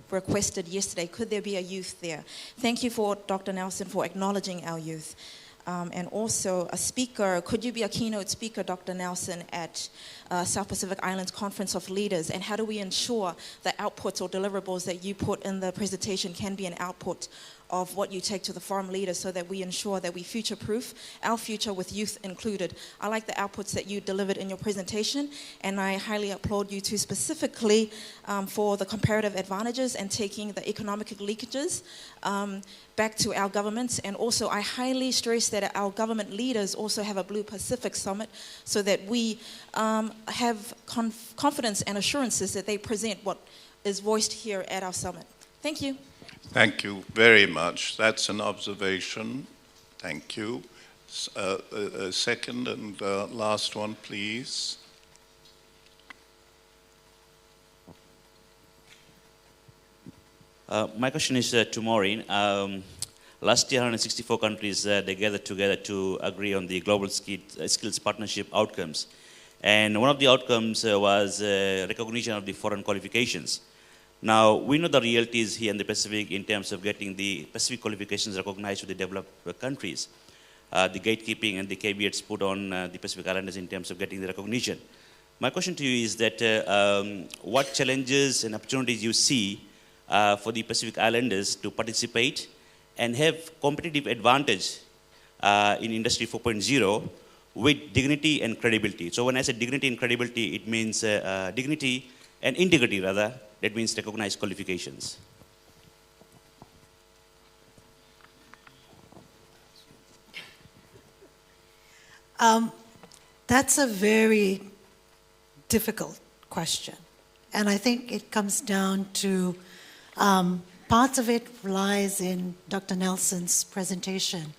requested yesterday. Could there be a youth there? Thank you for Dr. Nelson for acknowledging our youth. And also a speaker, could you be a keynote speaker, Dr. Nelson, at South Pacific Islands Conference of Leaders? And how do we ensure the outputs or deliverables that you put in the presentation can be an output of what you take to the forum leaders so that we ensure that we future-proof our future with youth included? I like the outputs that you delivered in your presentation, and I highly applaud you too, specifically for the comparative advantages and taking the economic leakages back to our governments. And also I highly stress that our government leaders also have a Blue Pacific Summit so that we have confidence and assurances that they present what is voiced here at our summit. Thank you. Thank you very much. That's an observation. Thank you. Second and last one, please. My question is to Maureen. Last year, 164 countries they gathered together to agree on the Global Skills Partnership outcomes. And one of the outcomes was recognition of the foreign qualifications. Now, we know the realities here in the Pacific in terms of getting the Pacific qualifications recognized with the developed countries, the gatekeeping and the caveats put on the Pacific Islanders in terms of getting the recognition. My question to you is that what challenges and opportunities you see for the Pacific Islanders to participate and have competitive advantage in Industry 4.0 with dignity and credibility. So when I say dignity and credibility, it means dignity and integrity rather. That means recognized qualifications. That's a very difficult question. And I think it comes down to parts of it lies in Dr. Nelson's presentation.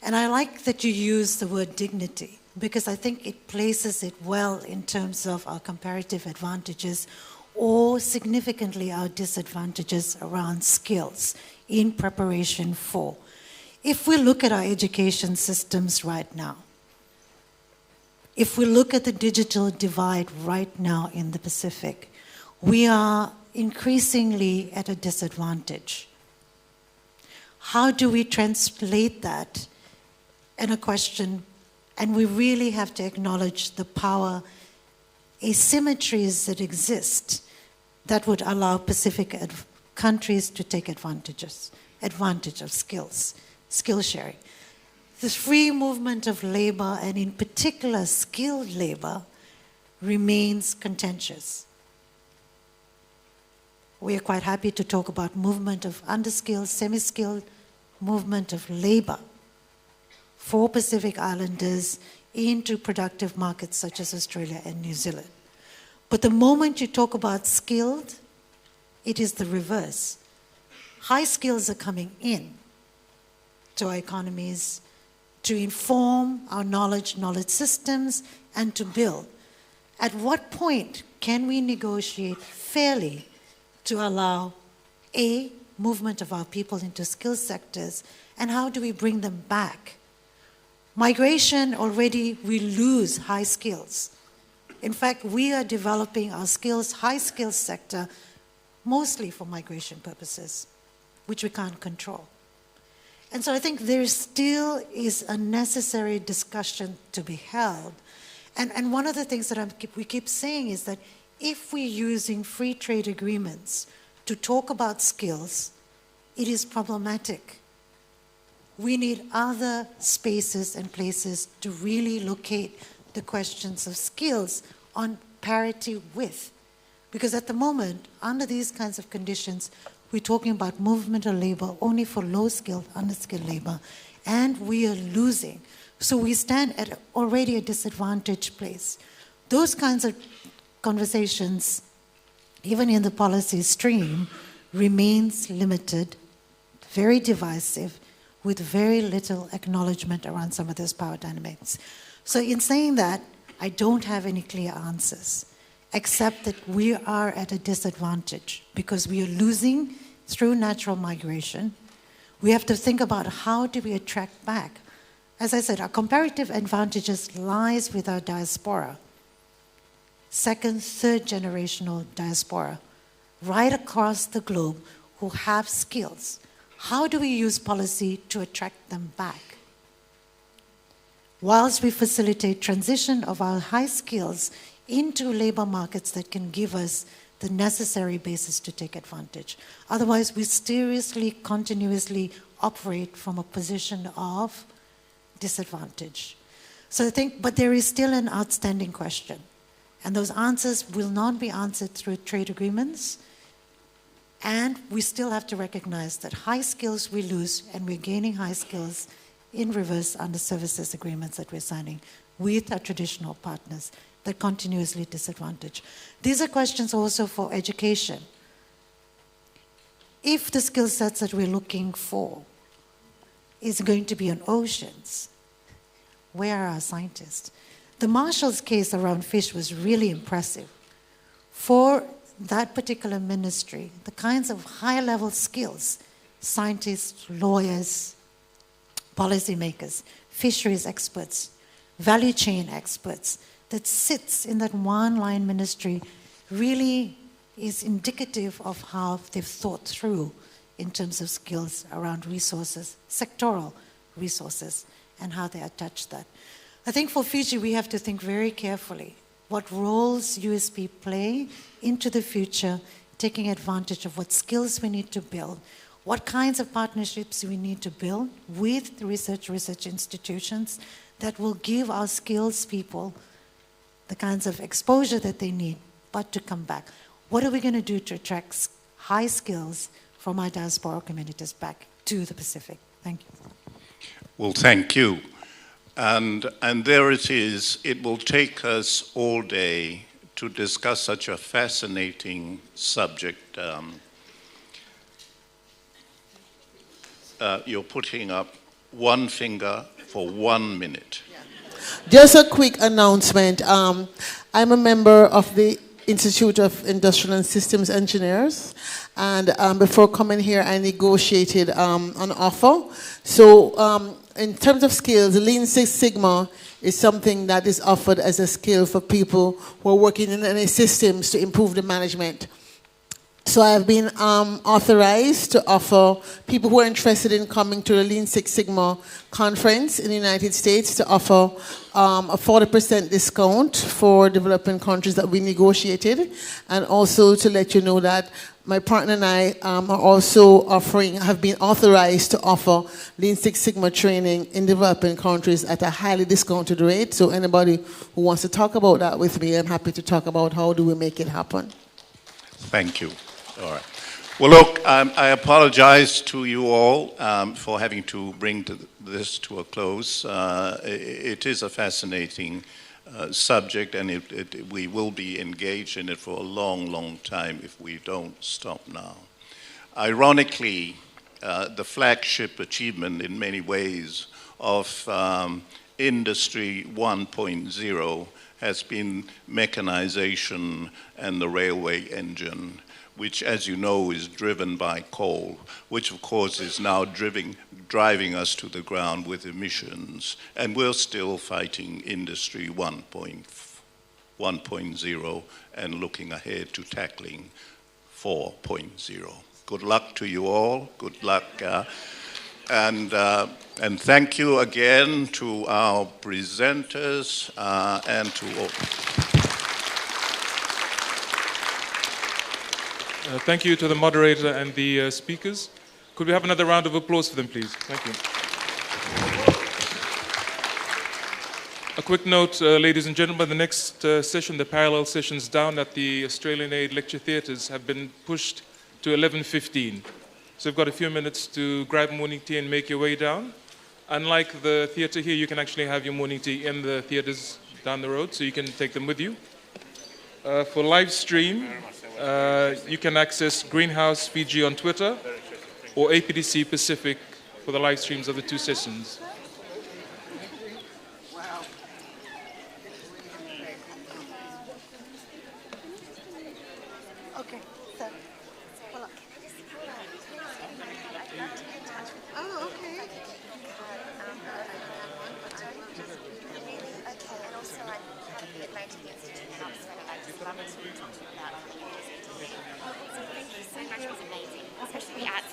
And I like that you use the word dignity because I think it places it well in terms of our comparative advantages or significantly our disadvantages around skills in preparation for. If we look at our education systems right now, if we look at the digital divide right now in the Pacific, we are increasingly at a disadvantage. How do we translate that in a question? And we really have to acknowledge the power asymmetries that exist that would allow Pacific countries to take advantage of skills, skill sharing. The free movement of labor, and in particular skilled labor, remains contentious. We are quite happy to talk about movement of underskilled, semi-skilled movement of labor for Pacific Islanders into productive markets such as Australia and New Zealand. But the moment you talk about skilled, it is the reverse. High skills are coming in to our economies to inform our knowledge systems, and to build. At what point can we negotiate fairly to allow A, movement of our people into skill sectors, and how do we bring them back? Migration, already we lose high skills. In fact, we are developing our skills, high skills sector, mostly for migration purposes, which we can't control. And so I think there still is a necessary discussion to be held. And one of the things that we keep saying is that if we're using free trade agreements to talk about skills, it is problematic. We need other spaces and places to really locate the questions of skills on parity with. Because at the moment, under these kinds of conditions, we're talking about movement of labor only for low-skilled, underskilled labor, and we are losing. So we stand at already a disadvantaged place. Those kinds of conversations, even in the policy stream, remains limited, very divisive, with very little acknowledgement around some of those power dynamics. So in saying that, I don't have any clear answers, except that we are at a disadvantage because we are losing through natural migration. We have to think about how do we attract back. As I said, our comparative advantages lies with our diaspora, second, third generational diaspora, right across the globe who have skills. How do we use policy to attract them back? Whilst we facilitate transition of our high skills into labor markets that can give us the necessary basis to take advantage. Otherwise, we seriously, continuously operate from a position of disadvantage. So I think, but there is still an outstanding question. And those answers will not be answered through trade agreements. And we still have to recognize that high skills we lose, and we're gaining high skills in reverse under services agreements that we're signing with our traditional partners that continuously disadvantage. These are questions also for education. If the skill sets that we're looking for is going to be on oceans, where are our scientists? The Marshall's case around fish was really impressive. For that particular ministry, the kinds of high-level skills, scientists, lawyers, policymakers, fisheries experts, value chain experts, that sits in that one-line ministry really is indicative of how they've thought through in terms of skills around resources, sectoral resources, and how they attach that. I think for Fiji, we have to think very carefully what roles USP play into the future, taking advantage of what skills we need to build, what kinds of partnerships we need to build with research institutions that will give our skills people the kinds of exposure that they need, but to come back. What are we going to do to attract high skills from our diaspora communities back to the Pacific? Thank you. Well, thank you. And there it is. It will take us all day to discuss such a fascinating subject. You're putting up one finger for 1 minute. Just a quick announcement. I'm a member of the Institute of Industrial and Systems Engineers, and before coming here, I negotiated an offer. So in terms of skills, Lean Six Sigma is something that is offered as a skill for people who are working in any systems to improve the management. So I've been authorized to offer people who are interested in coming to the Lean Six Sigma conference in the United States to offer a 40% discount for developing countries that we negotiated, and also to let you know that my partner and I are also have been authorized to offer Lean Six Sigma training in developing countries at a highly discounted rate. So anybody who wants to talk about that with me, I'm happy to talk about how do we make it happen. Thank you. All right. Well, look, I apologize to you all for having to bring this to a close. It is a fascinating subject, and we will be engaged in it for a long, long time if we don't stop now. Ironically, the flagship achievement in many ways of Industry 1.0 has been mechanization and the railway engine, which, as you know, is driven by coal, which of course is now driving us to the ground with emissions. And we're still fighting Industry 1.0 and looking ahead to tackling 4.0. Good luck to you all. Good luck. And thank you again to our presenters and to all. Thank you to the moderator and the speakers. Could we have another round of applause for them, please? Thank you. A quick note, ladies and gentlemen, the next session, the parallel sessions down at the Australian Aid Lecture Theatres have been pushed to 11:15. So you've got a few minutes to grab morning tea and make your way down. Unlike the theatre here, you can actually have your morning tea in the theatres down the road, so you can take them with you. For live stream, you can access Greenhouse Fiji on Twitter or APDC Pacific for the live streams of the two sessions. Okay, so, well, oh, okay. Okay, and also I have a deadline to the Institute in Oxford, and I just love what you talking about. So thank you so much, it was amazing, especially the arts